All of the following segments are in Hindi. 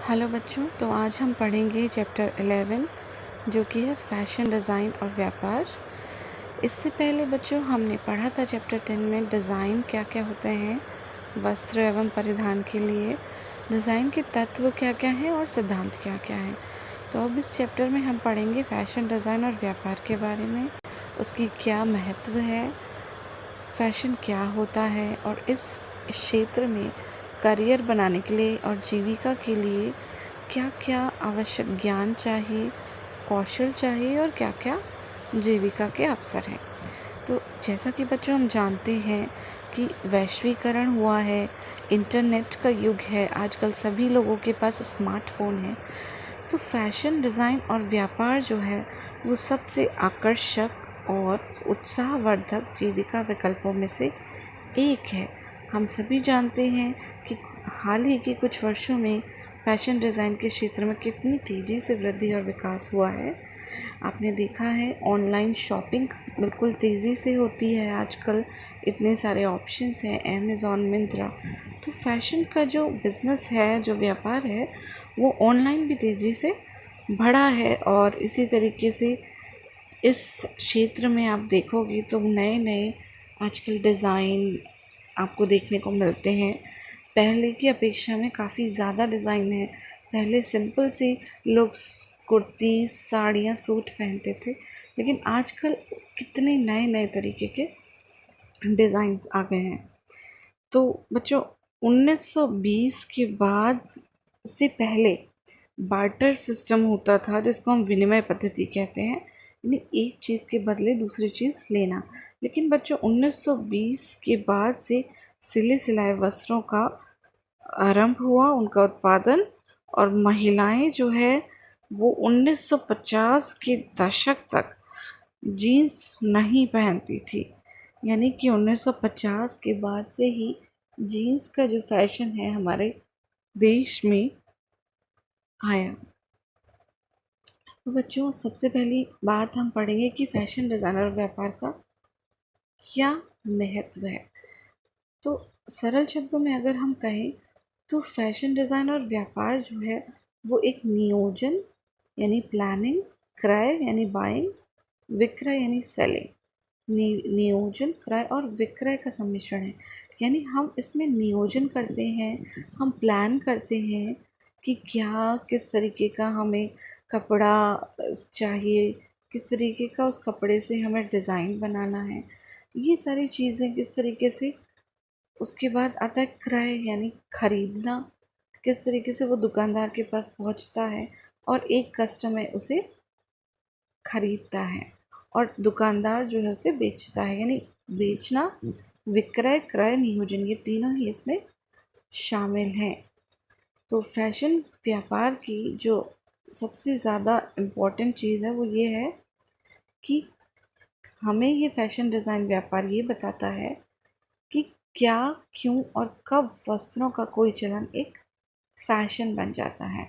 हेलो बच्चों, तो आज हम पढ़ेंगे चैप्टर 11 जो कि है फैशन डिज़ाइन और व्यापार। इससे पहले बच्चों हमने पढ़ा था चैप्टर 10 में डिज़ाइन क्या क्या होते हैं, वस्त्र एवं परिधान के लिए डिज़ाइन के तत्व क्या क्या हैं और सिद्धांत क्या क्या हैं। तो अब इस चैप्टर में हम पढ़ेंगे फैशन डिज़ाइन और व्यापार के बारे में, उसकी क्या महत्व है, फैशन क्या होता है और इस क्षेत्र में करियर बनाने के लिए और जीविका के लिए क्या क्या आवश्यक ज्ञान चाहिए, कौशल चाहिए और क्या क्या जीविका के अवसर हैं। तो जैसा कि बच्चों हम जानते हैं कि वैश्वीकरण हुआ है, इंटरनेट का युग है, आजकल सभी लोगों के पास स्मार्टफोन है। तो फैशन डिज़ाइन और व्यापार जो है वो सबसे आकर्षक और उत्साहवर्धक जीविका विकल्पों में से एक है। हम सभी जानते हैं कि हाल ही के कुछ वर्षों में फैशन डिज़ाइन के क्षेत्र में कितनी तेज़ी से वृद्धि और विकास हुआ है। आपने देखा है ऑनलाइन शॉपिंग बिल्कुल तेज़ी से होती है आजकल, इतने सारे ऑप्शंस हैं, अमेज़ॉन, मिंत्रा। तो फैशन का जो बिज़नेस है, जो व्यापार है, वो ऑनलाइन भी तेज़ी से बढ़ा है। और इसी तरीके से इस क्षेत्र में आप देखोगे तो नए नए आजकल डिज़ाइन आपको देखने को मिलते हैं। पहले की अपेक्षा में काफ़ी ज़्यादा डिज़ाइन है। पहले सिंपल से लोग कुर्ती, साड़ियाँ, सूट पहनते थे, लेकिन आजकल कितने नए नए तरीके के डिज़ाइंस आ गए हैं। तो बच्चों 1920 के बाद से पहले बार्टर सिस्टम होता था, जिसको हम विनिमय पद्धति कहते हैं, यानी एक चीज़ के बदले दूसरी चीज़ लेना। लेकिन बच्चों 1920 के बाद से सिले सिलाए वस्त्रों का आरंभ हुआ, उनका उत्पादन। और महिलाएं जो है वो 1950 के दशक तक जीन्स नहीं पहनती थी, यानी कि 1950 के बाद से ही जीन्स का जो फैशन है हमारे देश में आया। तो बच्चों सबसे पहली बात हम पढ़ेंगे कि फैशन डिज़ाइनर और व्यापार का क्या महत्व है। तो सरल शब्दों में अगर हम कहें तो फैशन डिज़ाइन और व्यापार जो है वो एक नियोजन यानी प्लानिंग, क्रय यानी बाइंग, विक्रय यानी सेलिंग, नियोजन, क्रय और विक्रय का सम्मिश्रण है। यानी हम इसमें नियोजन करते हैं, हम प्लान करते हैं कि क्या किस तरीके का हमें कपड़ा चाहिए, किस तरीके का उस कपड़े से हमें डिज़ाइन बनाना है, ये सारी चीज़ें किस तरीके से। उसके बाद आता है क्रय यानी खरीदना, किस तरीके से वो दुकानदार के पास पहुंचता है और एक कस्टमर उसे खरीदता है और दुकानदार जो है उसे बेचता है, यानी बेचना, विक्रय, क्रय, नियोजन, ये तीनों ही इसमें शामिल हैं। तो फैशन व्यापार की जो सबसे ज़्यादा इम्पोर्टेंट चीज़ है वो ये है कि हमें ये फैशन डिज़ाइन व्यापार ये बताता है कि क्या, क्यों और कब वस्त्रों का कोई चलन एक फैशन बन जाता है,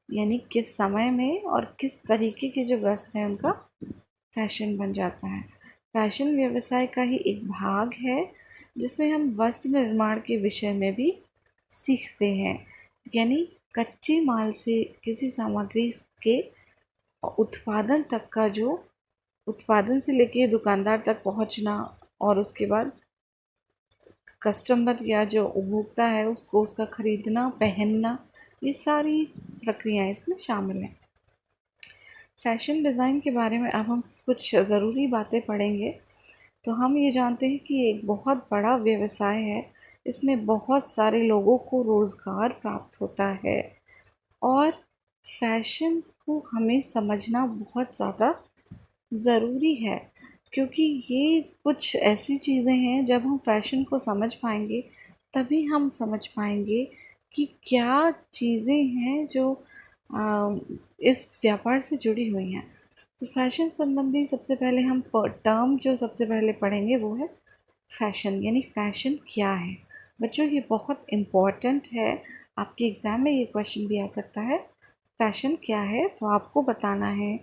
यानी किस समय में और किस तरीके के जो वस्त्र हैं उनका फैशन बन जाता है। फैशन व्यवसाय का ही एक भाग है जिसमें हम वस्त्र निर्माण के विषय में भी सीखते हैं, यानी कच्चे माल से किसी सामग्री के उत्पादन तक का जो उत्पादन से लेके दुकानदार तक पहुंचना और उसके बाद कस्टमर या जो उपभोक्ता है उसको उसका खरीदना, पहनना, ये सारी प्रक्रियाएं इसमें शामिल हैं। फैशन डिज़ाइन के बारे में अब हम कुछ ज़रूरी बातें पढ़ेंगे। तो हम ये जानते हैं कि एक बहुत बड़ा व्यवसाय है, इसमें बहुत सारे लोगों को रोज़गार प्राप्त होता है और फैशन को हमें समझना बहुत ज़्यादा ज़रूरी है, क्योंकि ये कुछ ऐसी चीज़ें हैं, जब हम फैशन को समझ पाएंगे तभी हम समझ पाएंगे कि क्या चीज़ें हैं जो इस व्यापार से जुड़ी हुई हैं। तो फैशन संबंधी सबसे पहले हम टर्म जो सबसे पहले पढ़ेंगे वो है फैशन, यानी फैशन क्या है। बच्चों ये बहुत इम्पॉर्टेंट है, आपके एग्ज़ाम में ये क्वेश्चन भी आ सकता है। फैशन क्या है, तो आपको बताना है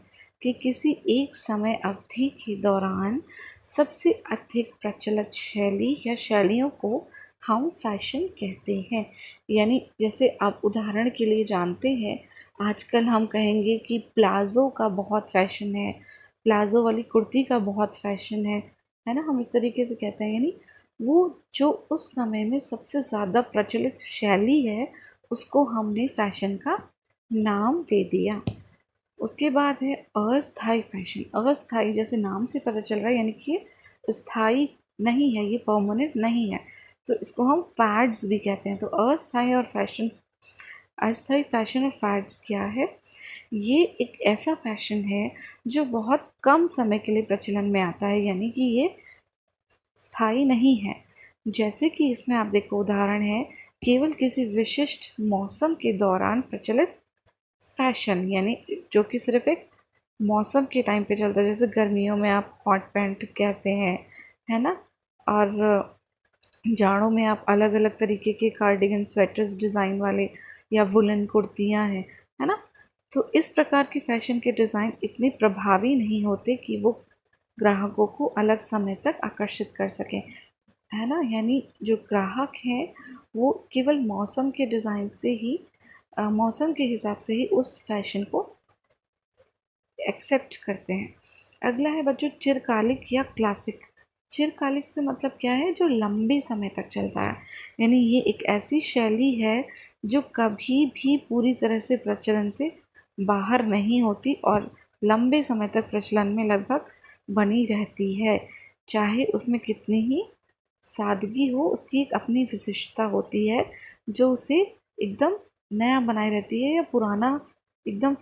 कि किसी एक समय अवधि के दौरान सबसे अधिक प्रचलित शैली या शैलियों को हम फैशन कहते हैं। यानी जैसे आप उदाहरण के लिए जानते हैं, आजकल हम कहेंगे कि प्लाज़ो का बहुत फ़ैशन है, प्लाज़ो वाली कुर्ती का बहुत फ़ैशन है ना? हम इस तरीके से कहते हैं, यानी वो जो उस समय में सबसे ज़्यादा प्रचलित शैली है, उसको हमने फ़ैशन का नाम दे दिया। उसके बाद है अस्थाई फैशन। अस्थाई जैसे नाम से पता चल रहा है, यानी कि ये स्थाई नहीं है, ये परमानेंट नहीं है, तो इसको हम फैड्स भी कहते हैं। तो अस्थाई और फैशन, अस्थाई फैशन और फैड्स क्या है? ये एक ऐसा फैशन है जो बहुत कम समय के लिए प्रचलन में आता है, यानी कि ये स्थायी नहीं है। जैसे कि इसमें आप देखो उदाहरण है, केवल किसी विशिष्ट मौसम के दौरान प्रचलित फैशन, यानी जो कि सिर्फ एक मौसम के टाइम पे चलता है। जैसे गर्मियों में आप हॉट पैंट कहते हैं, है ना? और जाड़ों में आप अलग अलग तरीके के कार्डिगन, स्वेटर्स डिज़ाइन वाले या वुलन कुर्तियाँ हैं, है ना? तो इस प्रकार के फैशन के डिज़ाइन इतने प्रभावी नहीं होते कि वो ग्राहकों को अलग समय तक आकर्षित कर सकें, है ना? यानी जो ग्राहक हैं वो केवल मौसम के डिज़ाइन से ही मौसम के हिसाब से ही उस फैशन को एक्सेप्ट करते हैं। अगला है बच्चों चिरकालिक या क्लासिक। चिरकालिक से मतलब क्या है? जो लंबे समय तक चलता है, यानी ये एक ऐसी शैली है जो कभी भी पूरी तरह से प्रचलन से बाहर नहीं होती और लंबे समय तक प्रचलन में लगभग बनी रहती है। चाहे उसमें कितनी ही सादगी हो, उसकी एक अपनी विशिष्टता होती है जो उसे एकदम नया बनाए रहती है या पुराना एकदम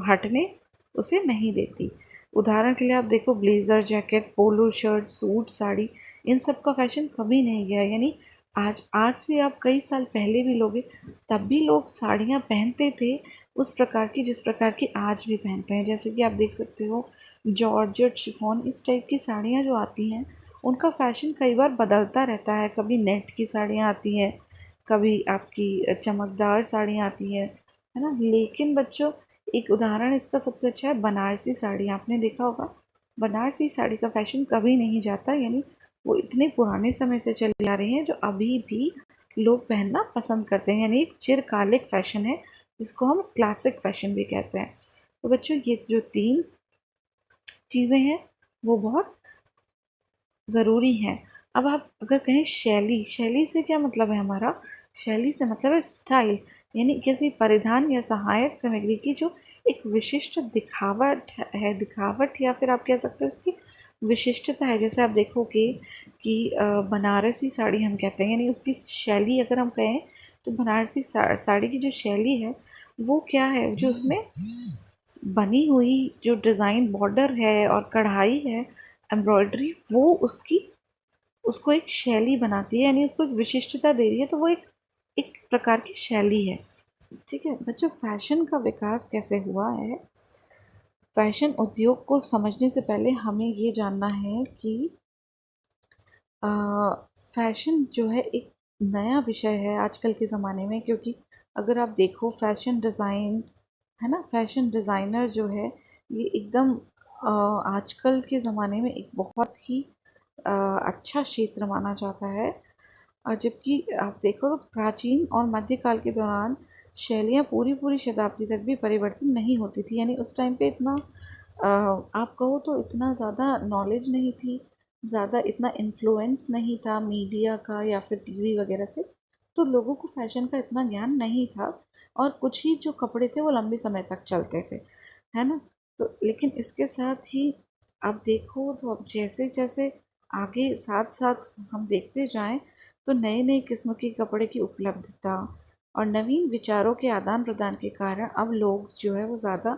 हटने उसे नहीं देती। उदाहरण के लिए आप देखो blazer, jacket, polo shirt, suit, sari, इन सब का फैशन कभी नहीं गया। यानी आज आज से आप कई साल पहले भी लोगे तब भी लोग साड़ियाँ पहनते थे उस प्रकार की जिस प्रकार की आज भी पहनते हैं। जैसे कि आप देख सकते हो जॉर्जेट, शिफॉन, इस टाइप की साड़ियाँ जो आती हैं उनका फ़ैशन कई बार बदलता रहता है। कभी नेट की साड़ियाँ आती हैं, कभी आपकी चमकदार साड़ियाँ आती हैं, है ना? लेकिन बच्चों एक उदाहरण इसका सबसे अच्छा है बनारसी साड़ी। आपने देखा होगा बनारसी साड़ी का फ़ैशन कभी नहीं जाता, यानी वो इतने पुराने समय से चली आ रही हैं जो अभी भी लोग पहनना पसंद करते हैं। यानी एक चिरकालिक फ़ैशन है जिसको हम क्लासिक फ़ैशन भी कहते हैं। तो बच्चों ये जो 3 चीज़ें हैं वो बहुत ज़रूरी हैं। अब आप अगर कहें शैली, शैली से क्या मतलब है हमारा? शैली से मतलब है स्टाइल, यानी किसी परिधान या सहायक सामग्री की जो एक विशिष्ट दिखावट है, दिखावट या फिर आप कह सकते हो उसकी विशिष्टता है। जैसे आप देखोगे कि बनारसी साड़ी हम कहते हैं, यानी उसकी शैली अगर हम कहें तो बनारसी साड़ी की जो शैली है वो क्या है? जो उसमें बनी हुई जो डिज़ाइन बॉर्डर है और कढ़ाई है, एम्ब्रॉयडरी, वो उसकी उसको एक शैली बनाती है, यानी उसको एक विशिष्टता दे रही है, तो वो एक एक प्रकार की शैली है। ठीक है बच्चों, फैशन का विकास कैसे हुआ है? फैशन उद्योग को समझने से पहले हमें ये जानना है कि फैशन जो है एक नया विषय है आजकल के ज़माने में, क्योंकि अगर आप देखो फैशन डिज़ाइन, है ना, फैशन डिज़ाइनर जो है ये एकदम आजकल के ज़माने में एक बहुत ही अच्छा क्षेत्र माना जाता है। और जबकि आप देखो तो प्राचीन और मध्यकाल के दौरान शैलियाँ पूरी पूरी शताब्दी तक भी परिवर्तित नहीं होती थी। यानी उस टाइम पे इतना आप कहो तो इतना ज़्यादा नॉलेज नहीं थी, ज़्यादा इतना इन्फ्लुएंस नहीं था मीडिया का या फिर टीवी वगैरह से, तो लोगों को फैशन का इतना ज्ञान नहीं था और कुछ ही जो कपड़े थे वो लंबे समय तक चलते थे, है ना? तो लेकिन इसके साथ ही आप देखो तो अब जैसे जैसे आगे साथ साथ हम देखते जाएं तो नए नए किस्म के कपड़े की उपलब्धता और नवीन विचारों के आदान प्रदान के कारण अब लोग जो है वो ज़्यादा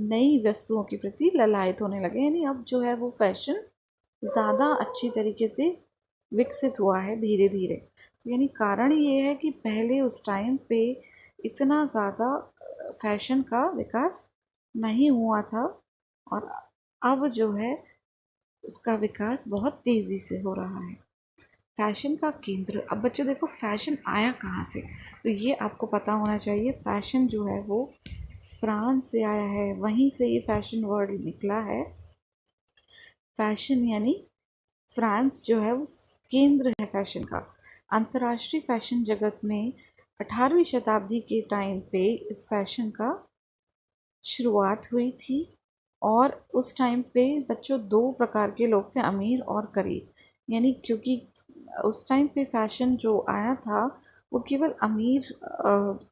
नई वस्तुओं के प्रति ललायत होने लगे। यानी अब जो है वो फैशन ज़्यादा अच्छी तरीके से विकसित हुआ है धीरे धीरे। तो यानी कारण ये है कि पहले उस टाइम पे इतना ज़्यादा फैशन का विकास नहीं हुआ था और अब जो है उसका विकास बहुत तेज़ी से हो रहा है। फैशन का केंद्र, अब बच्चों देखो फैशन आया कहाँ से, तो ये आपको पता होना चाहिए। फैशन जो है वो फ्रांस से आया है, वहीं से ये फैशन वर्ड निकला है। फैशन यानी फ्रांस जो है वो केंद्र है फैशन का। अंतर्राष्ट्रीय फैशन जगत में 18वीं शताब्दी के टाइम पे इस फैशन का शुरुआत हुई थी। और उस टाइम पे बच्चों दो प्रकार के लोग थे, अमीर और गरीब। यानी क्योंकि उस टाइम पे फैशन जो आया था वो केवल अमीर,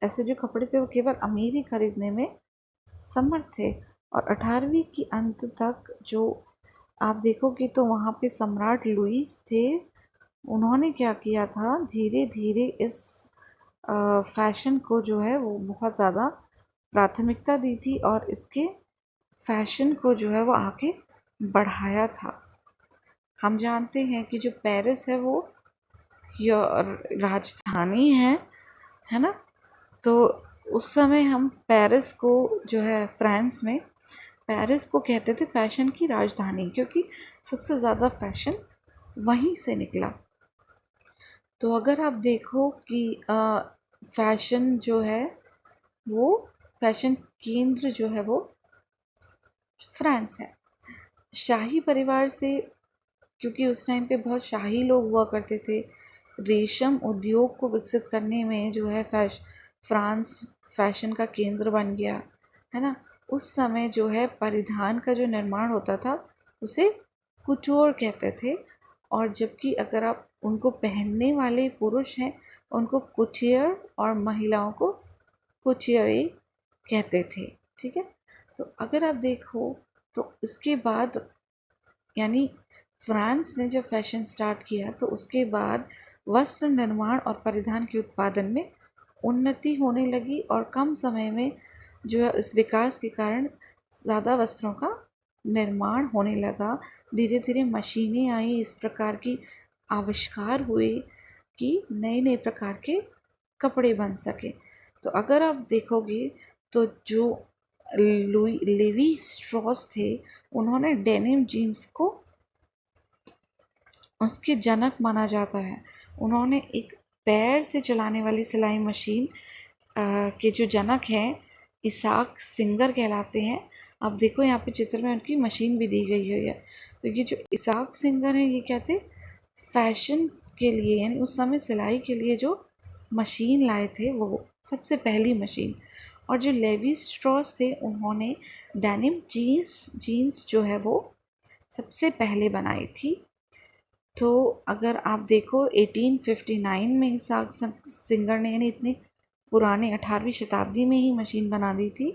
ऐसे जो कपड़े थे वो केवल अमीर ही खरीदने में समर्थ थे। और 18वीं की अंत तक जो आप देखोगे तो वहाँ पे सम्राट लुईस थे। उन्होंने क्या किया था, धीरे धीरे इस फैशन को जो है वो बहुत ज़्यादा प्राथमिकता दी थी और इसके फैशन को जो है वो आगे बढ़ाया था। हम जानते हैं कि जो पेरिस है वो राजधानी है ना। तो उस समय हम पेरिस को जो है फ्रांस में, पेरिस को कहते थे फैशन की राजधानी, क्योंकि सबसे ज़्यादा फैशन वहीं से निकला। तो अगर आप देखो कि फैशन जो है वो, फैशन केंद्र जो है वो फ्रांस है। शाही परिवार से, क्योंकि उस टाइम पे बहुत शाही लोग हुआ करते थे, रेशम उद्योग को विकसित करने में जो है फ्रांस फैशन का केंद्र बन गया, है ना। उस समय जो है परिधान का जो निर्माण होता था उसे कुटोर कहते थे। और जबकि अगर आप उनको पहनने वाले पुरुष हैं उनको कुटियर, और महिलाओं को कुचियरी कहते थे। ठीक है। तो अगर आप देखो तो इसके बाद, यानी फ्रांस ने जब फैशन स्टार्ट किया तो उसके बाद वस्त्र निर्माण और परिधान के उत्पादन में उन्नति होने लगी। और कम समय में जो है इस विकास के कारण ज़्यादा वस्त्रों का निर्माण होने लगा। धीरे धीरे मशीनें आई, इस प्रकार की आविष्कार हुए कि नए नए प्रकार के कपड़े बन सके। तो अगर आप देखोगे तो जो लेवी स्ट्रॉस थे उन्होंने डेनिम जीन्स को उसके जनक माना जाता है। उन्होंने एक पैर से चलाने वाली सिलाई मशीन के जो जनक हैं इसाक सिंगर कहलाते हैं। आप देखो यहाँ पे चित्र में उनकी मशीन भी दी गई है। तो ये जो इसाक सिंगर हैं ये क्या थे, फैशन के लिए, यानी उस समय सिलाई के लिए जो मशीन लाए थे वो सबसे पहली मशीन। और जो लेवी स्ट्रॉस थे उन्होंने डेनिम जीन्स जो है वो सबसे पहले बनाई थी। तो अगर आप देखो 1859 में इसाक सिंगर ने, यानी इतनी पुराने 18वीं शताब्दी में ही मशीन बना दी थी,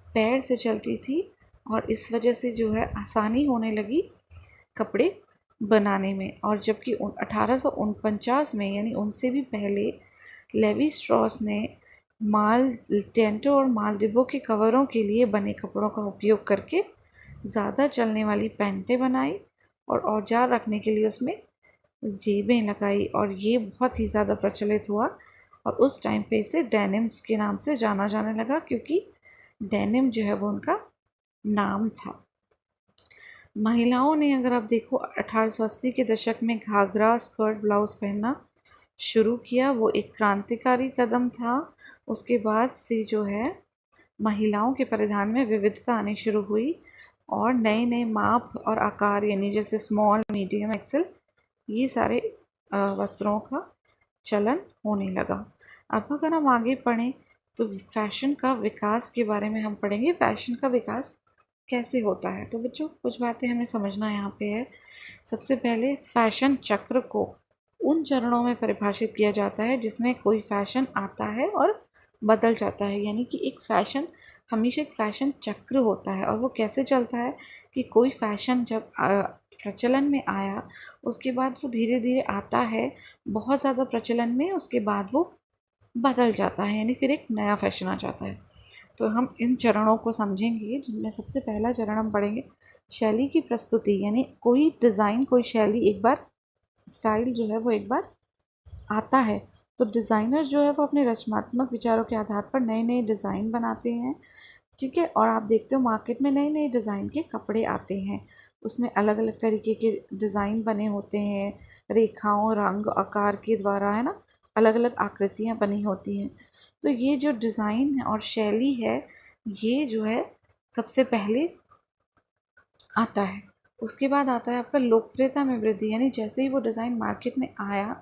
पैर से चलती थी। और इस वजह से जो है आसानी होने लगी कपड़े बनाने में। और जबकि 1849 में, यानी उनसे भी पहले, लेवी स्ट्रॉस ने माल टेंटों और माल डिब्बों के कवरों के लिए बने कपड़ों का उपयोग करके ज़्यादा चलने वाली पैंटें बनाई और औजार रखने के लिए उसमें जेबें लगाई। और ये बहुत ही ज़्यादा प्रचलित हुआ और उस टाइम पे इसे डेनिम्स के नाम से जाना जाने लगा, क्योंकि डेनिम जो है वो उनका नाम था। महिलाओं ने, अगर आप देखो 1880 के दशक में घाघरा स्कर्ट ब्लाउज पहनना शुरू किया, वो एक क्रांतिकारी कदम था। उसके बाद से जो है महिलाओं के परिधान में विविधता आनी शुरू हुई और नए नए माप और आकार, यानी जैसे स्मॉल, मीडियम, एक्सेल, ये सारे वस्त्रों का चलन होने लगा। अब अगर हम आगे पढ़ें तो फैशन का विकास के बारे में हम पढ़ेंगे। फैशन का विकास कैसे होता है, तो बच्चों कुछ बातें हमें समझना यहाँ पे है। सबसे पहले फैशन चक्र को उन चरणों में परिभाषित किया जाता है जिसमें कोई फैशन आता है और बदल जाता है। यानी कि एक फैशन हमेशा एक फैशन चक्र होता है। और वो कैसे चलता है कि कोई फैशन जब प्रचलन में आया उसके बाद वो धीरे धीरे आता है बहुत ज़्यादा प्रचलन में, उसके बाद वो बदल जाता है, यानी फिर एक नया फैशन आ जाता है। तो हम इन चरणों को समझेंगे, जिनमें सबसे पहला चरण हम पढ़ेंगे शैली की प्रस्तुति। यानी कोई डिज़ाइन, कोई शैली, एक बार स्टाइल जो है वो एक बार आता है तो डिज़ाइनर जो है वो अपने रचनात्मक विचारों के आधार पर नए नए डिज़ाइन बनाते हैं। ठीक है। और आप देखते हो मार्केट में नए नए डिज़ाइन के कपड़े आते हैं, उसमें अलग अलग तरीके के डिज़ाइन बने होते हैं, रेखाओं, रंग, आकार के द्वारा, है ना, अलग अलग आकृतियाँ बनी होती हैं। तो ये जो डिज़ाइन और शैली है ये जो है सबसे पहले आता है। उसके बाद आता है आपका लोकप्रियता में वृद्धि, यानी जैसे ही वो डिज़ाइन मार्केट में आया,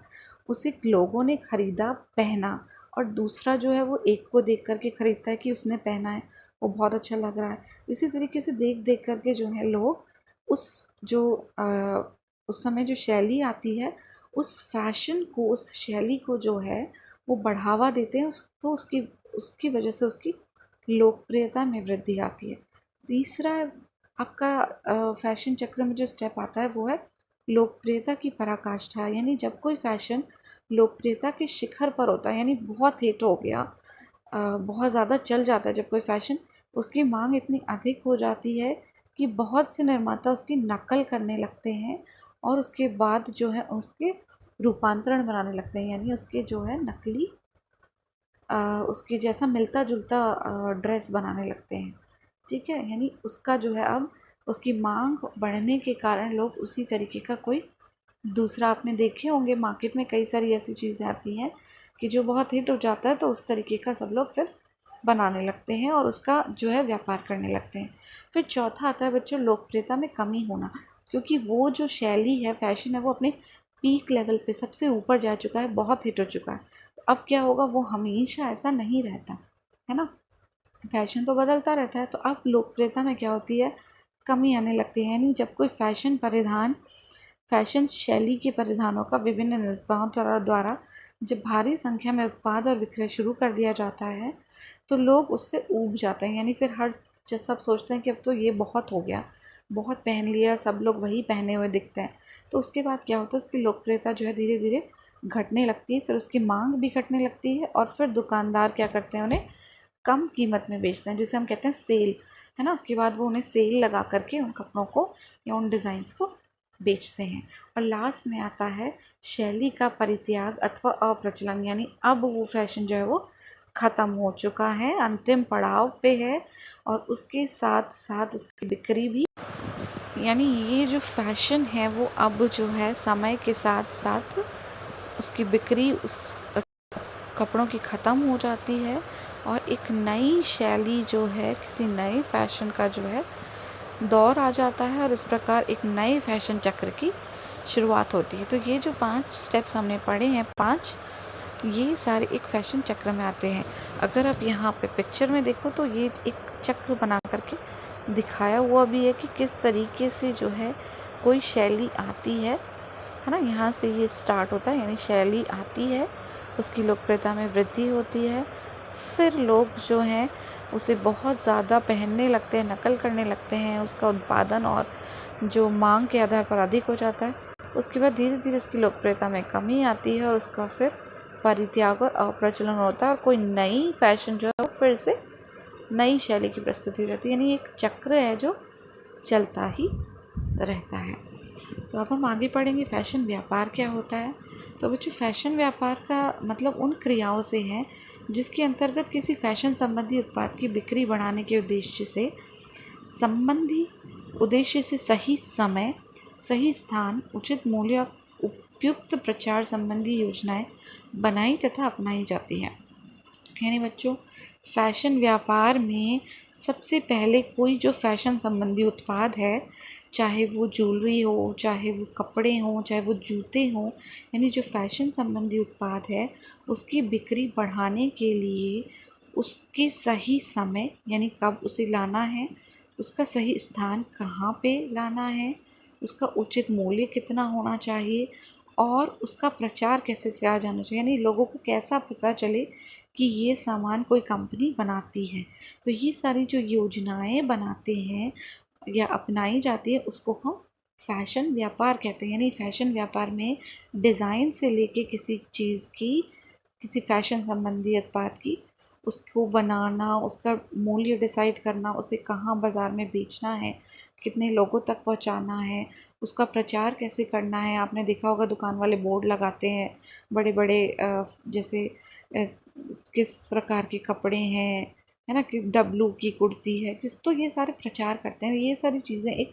उसे लोगों ने खरीदा, पहना, और दूसरा जो है वो एक को देख कर के खरीदता है कि उसने पहना है, वो बहुत अच्छा लग रहा है। इसी तरीके से देख देख कर के जो है लोग उस जो उस समय जो शैली आती है, उस फैशन को, उस शैली को जो है वो बढ़ावा देते हैं, तो उसकी उसकी वजह से उसकी लोकप्रियता में वृद्धि आती है। तीसरा आपका फैशन चक्र में जो स्टेप आता है वो है लोकप्रियता की पराकाष्ठा, यानी जब कोई फैशन लोकप्रियता के शिखर पर होता है, यानी बहुत हिट हो गया, बहुत ज़्यादा चल जाता है जब कोई फैशन, उसकी मांग इतनी अधिक हो जाती है कि बहुत से निर्माता उसकी नकल करने लगते हैं और उसके बाद जो है उसके रूपांतरण बनाने लगते हैं, यानी उसके जो है नकली उसके जैसा मिलता जुलता ड्रेस बनाने लगते हैं। ठीक है, यानी उसका जो है अब उसकी मांग बढ़ने के कारण लोग उसी तरीके का कोई दूसरा, आपने देखे होंगे मार्केट में कई सारी ऐसी चीज़ें आती हैं कि जो बहुत हिट हो जाता है, तो उस तरीके का सब लोग फिर बनाने लगते हैं और उसका जो है व्यापार करने लगते हैं। फिर चौथा आता है बच्चों लोकप्रियता में कमी होना, क्योंकि वो जो शैली है, फैशन है, वो अपने पीक लेवल पे सबसे ऊपर जा चुका है, बहुत हिट हो चुका है। अब क्या होगा, वो हमेशा ऐसा नहीं रहता है ना, फैशन तो बदलता रहता है। तो अब लोकप्रियता में क्या होती है, कमी आने लगती है, यानी जब कोई फैशन शैली के परिधानों का विभिन्न निर्माताओं द्वारा जब भारी संख्या में उत्पाद और विक्रय शुरू कर दिया जाता है, तो लोग उससे ऊब जाते हैं, यानी फिर सब सोचते हैं कि अब तो ये बहुत हो गया, बहुत पहन लिया, सब लोग वही पहने हुए दिखते हैं। तो उसके बाद क्या होता है, उसकी लोकप्रियता जो है धीरे धीरे घटने लगती है, फिर उसकी मांग भी घटने लगती है, और फिर दुकानदार क्या करते हैं, उन्हें कम कीमत में बेचते हैं, जिसे हम कहते हैं सेल, है ना। उसके बाद वो उन्हें सेल लगा करके उन कपड़ों को या उन डिज़ाइंस को बेचते हैं। और लास्ट में आता है शैली का परित्याग अथवा अप्रचलन, यानी अब वो फैशन जो है वो ख़त्म हो चुका है, अंतिम पड़ाव पे है, और उसके साथ साथ उसकी बिक्री भी, यानी ये जो फैशन है वो अब जो है समय के साथ साथ उसकी बिक्री उस कपड़ों की ख़त्म हो जाती है, और एक नई शैली जो है किसी नए फैशन का जो है दौर आ जाता है, और इस प्रकार एक नए फैशन चक्र की शुरुआत होती है। तो ये जो 5 स्टेप्स हमने पढ़े हैं, 5, ये सारे एक फैशन चक्र में आते हैं। अगर आप यहाँ पे पिक्चर में देखो तो ये एक चक्र बना करके दिखाया हुआ भी है कि किस तरीके से जो है कोई शैली आती है ना। यहाँ से ये स्टार्ट होता है, यानी शैली आती है, उसकी लोकप्रियता में वृद्धि होती है, फिर लोग जो हैं उसे बहुत ज़्यादा पहनने लगते हैं, नकल करने लगते हैं, उसका उत्पादन और जो मांग के आधार पर अधिक हो जाता है। उसके बाद धीरे धीरे उसकी लोकप्रियता में कमी आती है, और उसका फिर परित्याग और अप्रचलन होता है, और कोई नई फैशन जो है वो फिर से नई शैली की प्रस्तुति हो जाती है, यानी एक चक्र है जो चलता ही रहता है। तो अब हम आगे पढ़ेंगे फैशन व्यापार क्या होता है। तो बच्चों, फैशन व्यापार का मतलब उन क्रियाओं से है जिसके अंतर्गत किसी फैशन संबंधी उत्पाद की बिक्री बढ़ाने के उद्देश्य से सही समय, सही स्थान, उचित मूल्य और उपयुक्त प्रचार संबंधी योजनाएं बनाई तथा अपनाई जाती हैं। यानी बच्चों, फैशन व्यापार में सबसे पहले कोई जो फैशन संबंधी उत्पाद है, चाहे वो ज्वेलरी हो, चाहे वो कपड़े हों, चाहे वो जूते हों, यानी जो फैशन संबंधी उत्पाद है उसकी बिक्री बढ़ाने के लिए उसके सही समय, यानी कब उसे लाना है, उसका सही स्थान कहाँ पे लाना है, उसका उचित मूल्य कितना होना चाहिए, और उसका प्रचार कैसे किया जाना चाहिए, यानी लोगों को कैसा पता चले कि ये सामान कोई कंपनी बनाती है। तो ये सारी जो योजनाएं बनाते हैं या अपनाई जाती है, उसको हम फैशन व्यापार कहते हैं। यानी फैशन व्यापार में डिज़ाइन से लेके किसी चीज़ की, किसी फैशन संबंधी उत्पाद की, उसको बनाना, उसका मूल्य डिसाइड करना, उसे कहाँ बाज़ार में बेचना है, कितने लोगों तक पहुँचाना है, उसका प्रचार कैसे करना है। आपने देखा होगा दुकान वाले बोर्ड लगाते हैं बड़े बड़े, जैसे किस प्रकार के कपड़े हैं, है ना, कि डब्लू की कुर्ती है किस, तो ये सारे प्रचार करते हैं। ये सारी चीज़ें एक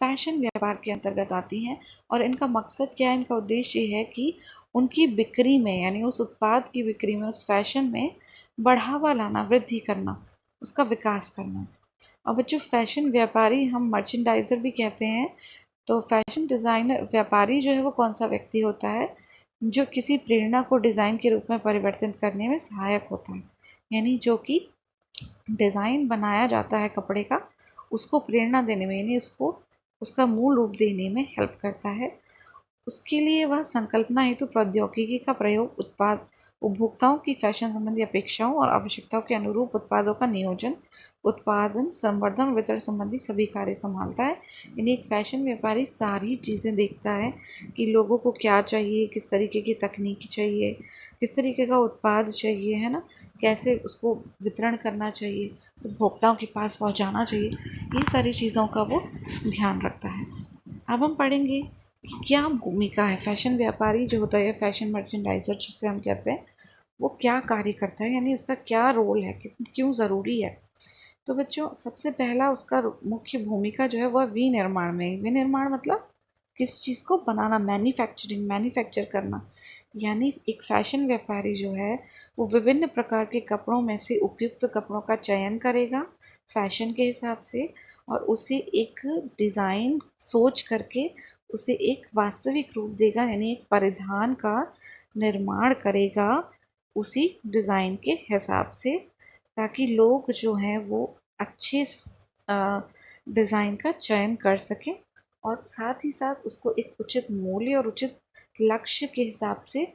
फैशन व्यापार के अंतर्गत आती हैं, और इनका मकसद क्या है, इनका उद्देश्य ये है कि उनकी बिक्री में, यानी उस उत्पाद की बिक्री में, उस फैशन में बढ़ावा लाना, वृद्धि करना। उसका विकास करना। और बच्चों फैशन व्यापारी हम मर्चेंडाइज़र भी कहते हैं। तो फैशन डिज़ाइनर व्यापारी जो है वो कौन सा व्यक्ति होता है जो किसी प्रेरणा को डिज़ाइन के रूप में परिवर्तित करने में सहायक होता है, यानी जो कि डिज़ाइन बनाया जाता है कपड़े का उसको प्रेरणा देने में, यानी उसको उसका मूल रूप देने में हेल्प करता है। उसके लिए वह संकल्पना हेतु प्रौद्योगिकी का प्रयोग, उत्पाद उपभोक्ताओं की फैशन संबंधी अपेक्षाओं और आवश्यकताओं के अनुरूप उत्पादों का नियोजन, उत्पादन, संवर्धन और वितरण संबंधी सभी कार्य संभालता है। यानी एक फैशन व्यापारी सारी चीज़ें देखता है कि लोगों को क्या चाहिए, किस तरीके की तकनीक चाहिए, किस तरीके का उत्पाद चाहिए, है ना, कैसे उसको वितरण करना चाहिए, उपभोक्ताओं के पास पहुंचाना चाहिए, इन सारी चीज़ों का वो ध्यान रखता है। अब हम पढ़ेंगे कि क्या भूमिका है फैशन व्यापारी जो होता है, फैशन मर्चेंडाइजर जिसे हम कहते हैं, वो क्या कार्य करता है, यानी उसका क्या रोल है, क्यों ज़रूरी है। तो बच्चों सबसे पहला उसका मुख्य भूमिका जो है वह विनिर्माण में। विनिर्माण मतलब किसी चीज़ को बनाना, मैन्युफैक्चरिंग, मैन्युफैक्चर करना। यानी एक फैशन व्यापारी जो है वो विभिन्न प्रकार के कपड़ों में से उपयुक्त कपड़ों का चयन करेगा फैशन के हिसाब से, और उसे एक डिज़ाइन सोच करके उसे एक वास्तविक रूप देगा, यानी एक परिधान का निर्माण करेगा उसी डिज़ाइन के हिसाब से, ताकि लोग जो हैं वो अच्छे डिज़ाइन का चयन कर सकें, और साथ ही साथ उसको एक उचित मूल्य और उचित लक्ष्य के हिसाब से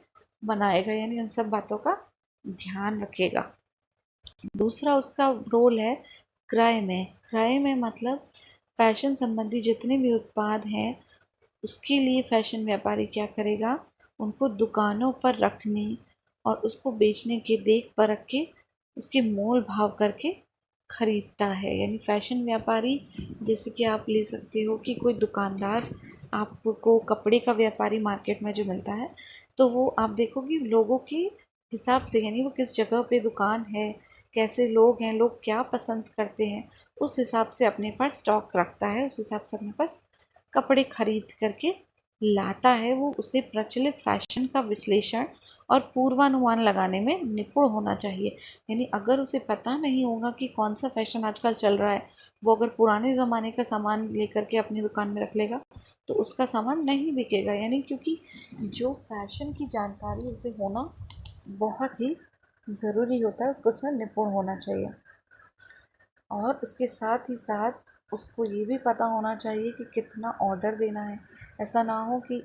बनाएगा, यानी उन सब बातों का ध्यान रखेगा। दूसरा उसका रोल है क्रय में। क्रय में मतलब फैशन संबंधी जितने भी उत्पाद हैं उसके लिए फैशन व्यापारी क्या करेगा, उनको दुकानों पर रखने और उसको बेचने के देख परख के उसके मोल भाव करके खरीदता है। यानी फैशन व्यापारी, जैसे कि आप ले सकते हो कि कोई दुकानदार, आपको कपड़े का व्यापारी मार्केट में जो मिलता है, तो वो आप देखोगे लोगों के हिसाब से, यानी वो किस जगह पे दुकान है, कैसे लोग हैं, लोग क्या पसंद करते हैं, उस हिसाब से अपने पास स्टॉक रखता है, उस हिसाब से अपने पास कपड़े खरीद करके लाता है। वो उसे प्रचलित फैशन का विश्लेषण और पूर्वानुमान लगाने में निपुण होना चाहिए। यानी अगर उसे पता नहीं होगा कि कौन सा फैशन आजकल चल रहा है, वो अगर पुराने ज़माने का सामान लेकर के अपनी दुकान में रख लेगा तो उसका सामान नहीं बिकेगा। यानी क्योंकि जो फैशन की जानकारी उसे होना बहुत ही ज़रूरी होता है, उसको उसमें निपुण होना चाहिए। और उसके साथ ही साथ उसको ये भी पता होना चाहिए कि कितना ऑर्डर देना है। ऐसा ना हो कि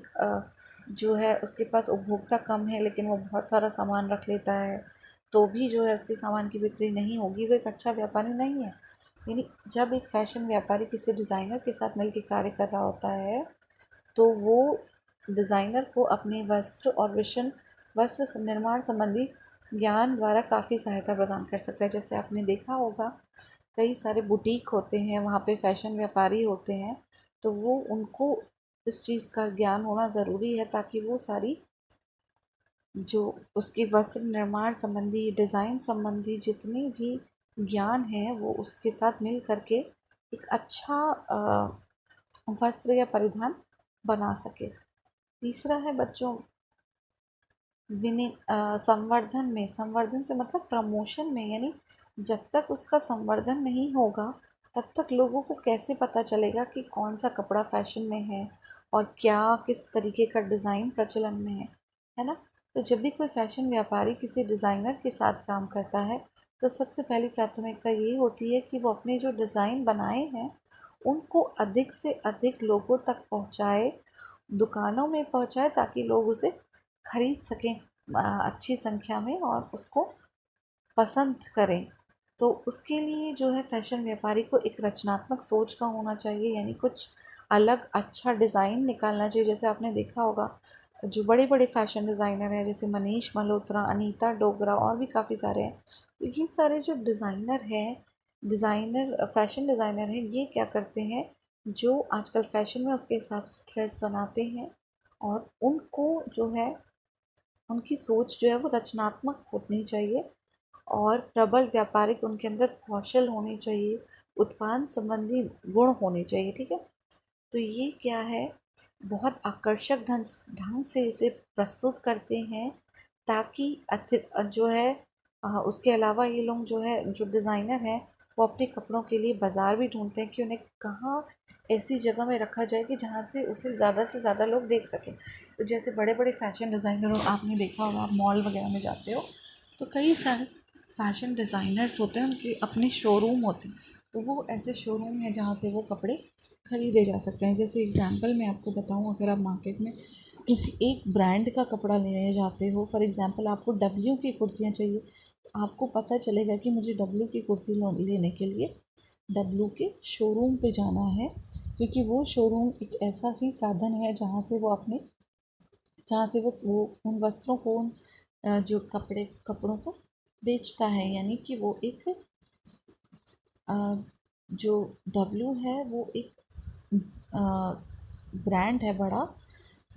जो है उसके पास उपभोक्ता कम है लेकिन वो बहुत सारा सामान रख लेता है, तो भी जो है उसके सामान की बिक्री नहीं होगी, वो एक अच्छा व्यापारी नहीं है। यानी जब एक फैशन व्यापारी किसी डिज़ाइनर के साथ मिलकर कार्य कर रहा होता है तो वो डिज़ाइनर को अपने वस्त्र और वस्त्र निर्माण संबंधी ज्ञान द्वारा काफ़ी सहायता प्रदान कर सकता है। जैसे आपने देखा होगा कई सारे बुटीक होते हैं, वहाँ पे फैशन व्यापारी होते हैं, तो वो उनको इस चीज़ का ज्ञान होना ज़रूरी है ताकि वो सारी जो उसकी वस्त्र निर्माण संबंधी, डिज़ाइन संबंधी जितनी भी ज्ञान है वो उसके साथ मिल करके एक अच्छा वस्त्र या परिधान बना सके। तीसरा है बच्चों संवर्धन में। संवर्धन से मतलब प्रमोशन में, यानी जब तक उसका संवर्धन नहीं होगा तब तक लोगों को कैसे पता चलेगा कि कौन सा कपड़ा फैशन में है और क्या किस तरीके का डिज़ाइन प्रचलन में है ना। तो जब भी कोई फैशन व्यापारी किसी डिज़ाइनर के साथ काम करता है तो सबसे पहली प्राथमिकता ये होती है कि वो अपने जो डिज़ाइन बनाए हैं उनको अधिक से अधिक लोगों तक पहुंचाए, दुकानों में पहुंचाए, ताकि लोग उसे खरीद सकें अच्छी संख्या में और उसको पसंद करें। तो उसके लिए जो है फैशन व्यापारी को एक रचनात्मक सोच का होना चाहिए, यानी कुछ अलग अच्छा डिज़ाइन निकालना चाहिए। जैसे आपने देखा होगा जो बड़े बड़े फैशन डिज़ाइनर हैं जैसे मनीष मल्होत्रा, अनीता डोगरा और भी काफ़ी सारे हैं, तो ये सारे जो डिज़ाइनर हैं, फैशन डिज़ाइनर हैं, ये क्या करते हैं, जो आजकल फैशन में उसके हिसाब से ड्रेस बनाते हैं, और उनको जो है उनकी सोच जो है वो रचनात्मक होनी चाहिए और प्रबल व्यापारिक उनके अंदर कौशल होने चाहिए, उत्पादन संबंधी गुण होने चाहिए। ठीक है, तो ये क्या है, बहुत आकर्षक ढंग ढंग से इसे प्रस्तुत करते हैं ताकि जो है उसके अलावा ये लोग जो है, जो डिज़ाइनर हैं, वो अपने कपड़ों के लिए बाज़ार भी ढूंढते हैं कि उन्हें कहाँ ऐसी जगह में रखा जाए कि जहाँ से ज़्यादा लोग देख सकें। तो जैसे बड़े बड़े फैशन डिज़ाइनर आपने देखा होगा, आप मॉल वगैरह में जाते हो तो कई सारे फैशन डिज़ाइनर्स होते हैं, उनके अपने शोरूम होते हैं। तो वो ऐसे शोरूम हैं जहाँ से वो कपड़े खरीदे जा सकते हैं। जैसे एग्जांपल मैं आपको बताऊँ, अगर आप मार्केट में किसी एक ब्रांड का कपड़ा लेने जाते हो, फॉर एग्जांपल आपको डब्ल्यू की कुर्तियाँ चाहिए, तो आपको पता चलेगा कि मुझे डब्ल्यू की कुर्ती लेने के लिए डब्ल्यू के शोरूम पे जाना है, क्योंकि वो शोरूम एक ऐसा ही साधन है जहाँ से वो उन वस्त्रों को, उन जो कपड़ों को बेचता है। यानी कि वो एक अ, जो डब्ल्यू है वो एक ब्रांड है बड़ा,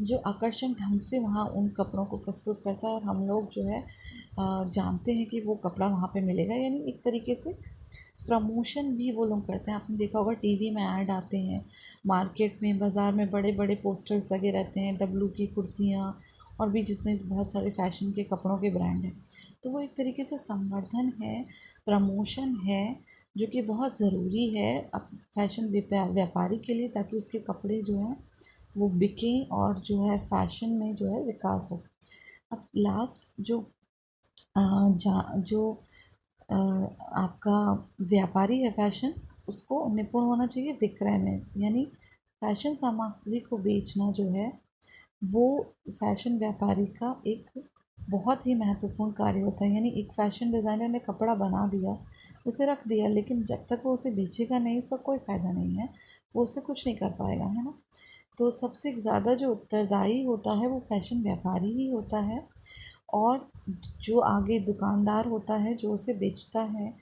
जो आकर्षक ढंग से वहाँ उन कपड़ों को प्रस्तुत करता है, और हम लोग जो है जानते हैं कि वो कपड़ा वहाँ पे मिलेगा। यानी एक तरीके से प्रमोशन भी वो लोग करते हैं। आपने देखा होगा टीवी में ऐड आते हैं, मार्केट में, बाज़ार में बड़े बड़े पोस्टर्स लगे रहते हैं डब्लू की कुर्तियाँ, और भी जितने बहुत सारे फैशन के कपड़ों के ब्रांड हैं। तो वो एक तरीके से संवर्धन है, प्रमोशन है, जो कि बहुत ज़रूरी है अब फैशन व्यापारी के लिए, ताकि उसके कपड़े जो हैं वो बिकें और जो है फैशन में जो है विकास हो। अब लास्ट जो अ, जो आपका व्यापारी है फैशन, उसको निपुण होना चाहिए विक्रय में। यानी फैशन सामग्री को बेचना जो है वो फैशन व्यापारी का एक बहुत ही महत्वपूर्ण कार्य होता है। यानी एक फैशन डिज़ाइनर ने कपड़ा बना दिया, उसे रख दिया, लेकिन जब तक वो उसे बेचेगा नहीं, उसका कोई फ़ायदा नहीं है, वो उससे कुछ नहीं कर पाएगा, है ना। तो सबसे ज़्यादा जो उत्तरदायी होता है वो फैशन व्यापारी ही होता है, और जो आगे दुकानदार होता है जो उसे बेचता है,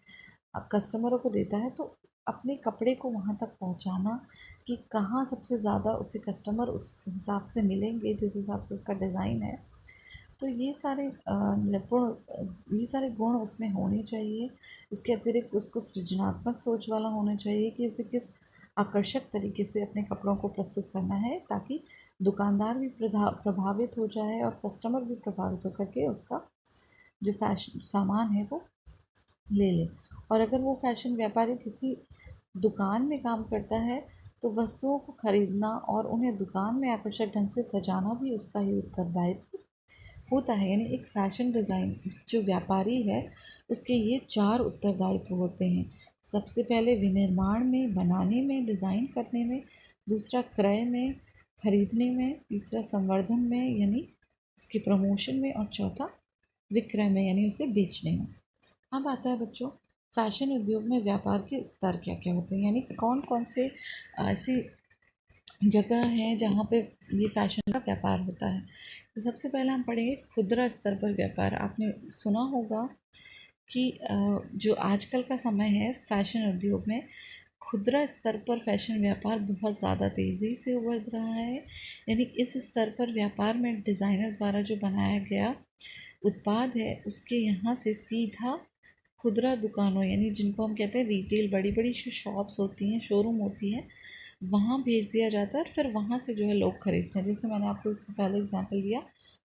कस्टमरों को देता है, तो अपने कपड़े को वहाँ तक पहुँचाना कि कहाँ सबसे ज़्यादा उसे कस्टमर उस हिसाब से मिलेंगे जिस हिसाब से उसका डिज़ाइन है। तो ये सारे ये सारे गुण उसमें होने चाहिए। इसके अतिरिक्त उसको सृजनात्मक सोच वाला होना चाहिए कि उसे किस आकर्षक तरीके से अपने कपड़ों को प्रस्तुत करना है, ताकि दुकानदार भी प्रभावित हो जाए और कस्टमर भी प्रभावित होकर के उसका जो फैशन सामान है वो ले ले। और अगर वो फैशन व्यापारी किसी दुकान में काम करता है, तो वस्तुओं को खरीदना और उन्हें दुकान में आकर्षक ढंग से सजाना भी उसका ही उत्तरदायित्व होता है। यानी एक फ़ैशन डिज़ाइन जो व्यापारी है, उसके ये 4 उत्तरदायित्व होते हैं। सबसे पहले विनिर्माण में, बनाने में, डिज़ाइन करने में, दूसरा क्रय में, खरीदने में, तीसरा संवर्धन में यानी उसके प्रमोशन में, और चौथा विक्रय में यानी उसे बेचने में। अब आता है बच्चों, फैशन उद्योग में व्यापार के स्तर क्या-क्या होते हैं, यानी कौन-कौन से ऐसी जगह है जहाँ पे ये फैशन का व्यापार होता है। तो सबसे पहले हम पढ़ेंगे खुदरा स्तर पर व्यापार। आपने सुना होगा कि जो आजकल का समय है फैशन उद्योग में, खुदरा स्तर पर फैशन व्यापार बहुत ज़्यादा तेज़ी से उभर रहा है। यानी इस स्तर पर व्यापार में डिज़ाइनर द्वारा जो बनाया गया उत्पाद है, उसके यहाँ से सीधा खुदरा दुकानों, यानी जिनको हम कहते हैं रिटेल, बड़ी बड़ी जो शॉप्स होती हैं, शोरूम होती हैं, वहाँ भेज दिया जाता है, और फिर वहाँ से जो है लोग खरीदते हैं। जैसे मैंने आपको इससे पहले एग्जांपल दिया,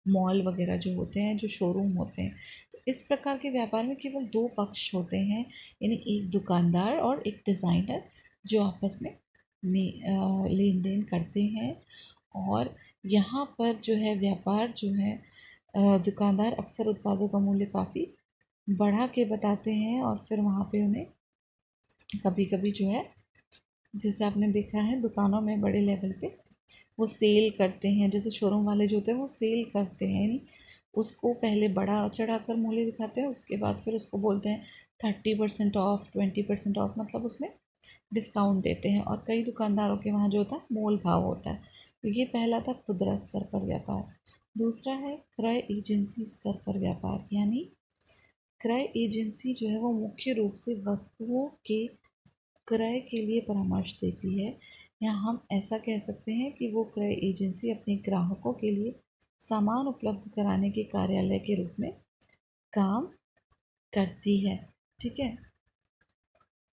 मॉल वगैरह जो होते हैं, जो शोरूम होते हैं। तो इस प्रकार के व्यापार में केवल 2 पक्ष होते हैं, यानी एक दुकानदार और एक डिज़ाइनर, जो आपस में लेन देन करते हैं। और यहाँ पर जो है व्यापार जो है, दुकानदार अक्सर उत्पादों का मूल्य काफ़ी बढ़ा के बताते हैं, और फिर वहाँ पे उन्हें कभी कभी जो है, जैसे आपने देखा है दुकानों में बड़े लेवल पे वो सेल करते हैं, जैसे शोरूम वाले जो होते हैं वो सेल करते हैं, यानी उसको पहले बड़ा चढ़ाकर मूल्य दिखाते हैं, उसके बाद फिर उसको बोलते हैं 30% ऑफ, 20% ऑफ, मतलब उसमें डिस्काउंट देते हैं। और कई दुकानदारों के वहाँ जो होता है मोल भाव होता है। तो ये पहला था खुदरा स्तर पर व्यापार। दूसरा है क्रय एजेंसी स्तर पर व्यापार। यानी क्रय एजेंसी जो है वो मुख्य रूप से वस्तुओं के क्रय के लिए परामर्श देती है, या हम ऐसा कह सकते हैं कि वो क्रय एजेंसी अपने ग्राहकों के लिए सामान उपलब्ध कराने के कार्यालय के रूप में काम करती है। ठीक है।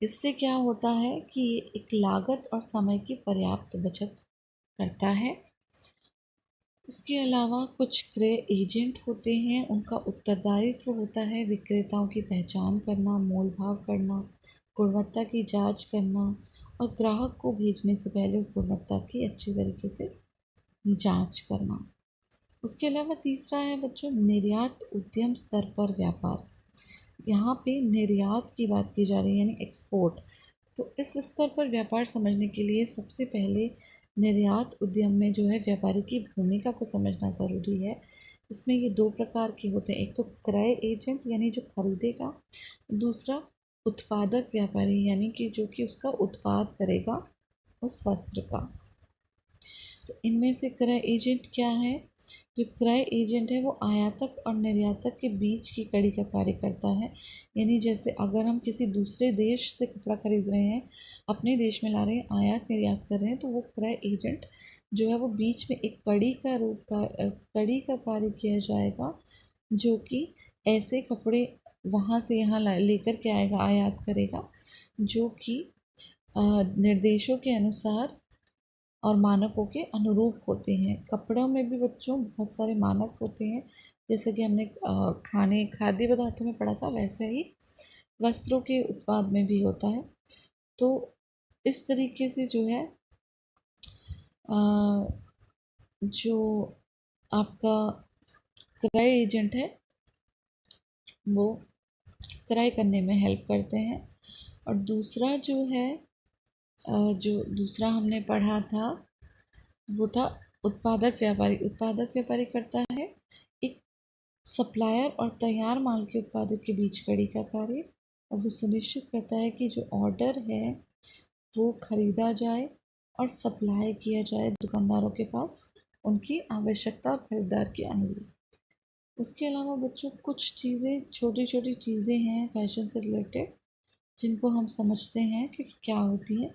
इससे क्या होता है कि ये एक लागत और समय की पर्याप्त बचत करता है। इसके अलावा कुछ क्रय एजेंट होते हैं, उनका उत्तरदायित्व होता है विक्रेताओं की पहचान करना, मोल भाव करना, गुणवत्ता की जांच करना और ग्राहक को भेजने से पहले उस गुणवत्ता की अच्छी तरीके से जांच करना। उसके अलावा तीसरा है बच्चों निर्यात उद्यम स्तर पर व्यापार। यहाँ पे निर्यात की बात की जा रही है यानी एक्सपोर्ट। तो इस स्तर पर व्यापार समझने के लिए सबसे पहले निर्यात उद्यम में जो है व्यापारी की भूमिका को समझना ज़रूरी है। इसमें ये दो प्रकार के होते हैं, एक तो क्रय एजेंट यानी जो खरीदेगा, दूसरा उत्पादक व्यापारी यानी कि जो कि उसका उत्पाद करेगा उस वस्त्र का। तो इनमें से क्रय एजेंट क्या है? जो क्रय एजेंट है वो आयातक और निर्यातक के बीच की कड़ी का कार्य करता है। यानी जैसे अगर हम किसी दूसरे देश से कपड़ा खरीद रहे हैं, अपने देश में ला रहे हैं, आयात निर्यात कर रहे हैं, तो वो क्रय एजेंट जो है वो बीच में एक कड़ी का कार्य किया जाएगा, जो कि ऐसे कपड़े वहाँ से यहाँ लेकर के आएगा, आयात करेगा, जो कि निर्देशों के अनुसार और मानकों के अनुरूप होते हैं। कपड़ों में भी बच्चों बहुत सारे मानक होते हैं, जैसे कि हमने खाद्य पदार्थों में पढ़ा था, वैसे ही वस्त्रों के उत्पाद में भी होता है। तो इस तरीके से जो है जो आपका क्रय एजेंट है वो क्रय करने में हेल्प करते हैं। और दूसरा जो है जो दूसरा हमने पढ़ा था वो था उत्पादक व्यापारी। उत्पादक व्यापारी करता है एक सप्लायर और तैयार माल के उत्पादक के बीच कड़ी का कार्य, और वो सुनिश्चित करता है कि जो ऑर्डर है वो खरीदा जाए और सप्लाई किया जाए दुकानदारों के पास उनकी आवश्यकता और खरीदार के अनुरूप। उसके अलावा बच्चों कुछ चीज़ें, छोटी छोटी चीज़ें हैं फैशन से रिलेटेड, जिनको हम समझते हैं कि क्या होती है।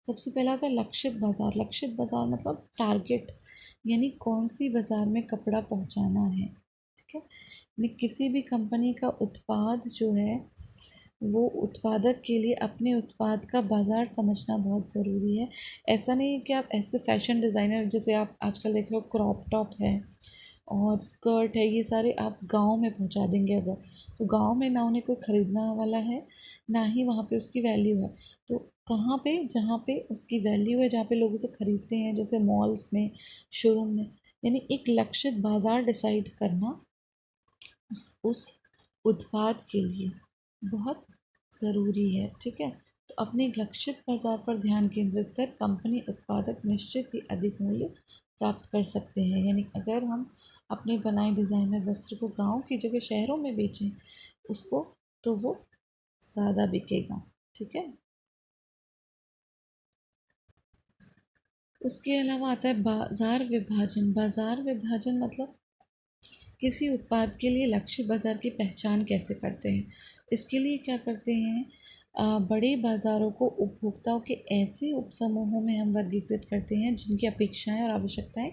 सबसे पहला आता है लक्षित बाज़ार। लक्षित बाज़ार मतलब टारगेट, यानी कौन सी बाज़ार में कपड़ा पहुंचाना है। ठीक है, यानी किसी भी कंपनी का उत्पाद जो है वो उत्पादक के लिए अपने उत्पाद का बाज़ार समझना बहुत ज़रूरी है। ऐसा नहीं है कि आप ऐसे फैशन डिज़ाइनर, जैसे आप आजकल देख रहे हो क्रॉप टॉप है और स्कर्ट है, ये सारे आप गांव में पहुंचा देंगे अगर, तो गांव में ना उन्हें कोई ख़रीदने वाला है, ना ही वहाँ पे उसकी वैल्यू है। तो कहाँ पे, जहाँ पे उसकी वैल्यू है, जहाँ पे लोग उसे ख़रीदते हैं, जैसे मॉल्स में, शोरूम में, यानी एक लक्षित बाज़ार डिसाइड करना उस उत्पाद के लिए बहुत ज़रूरी है। ठीक है, तो अपने लक्षित बाज़ार पर ध्यान केंद्रित कर कंपनी उत्पादक निश्चित ही अधिक मूल्य प्राप्त कर सकते हैं। यानी अगर हम अपने बनाए डिज़ाइनर वस्त्र को गांव की जगह शहरों में बेचें उसको, तो वो ज़्यादा बिकेगा। ठीक है, उसके अलावा आता है बाज़ार विभाजन। बाज़ार विभाजन मतलब किसी उत्पाद के लिए लक्ष्य बाज़ार की पहचान कैसे करते हैं। इसके लिए क्या करते हैं, बड़े बाज़ारों को उपभोक्ताओं के ऐसे उपसमूहों में हम वर्गीकृत करते हैं जिनकी अपेक्षाएं और आवश्यकताएं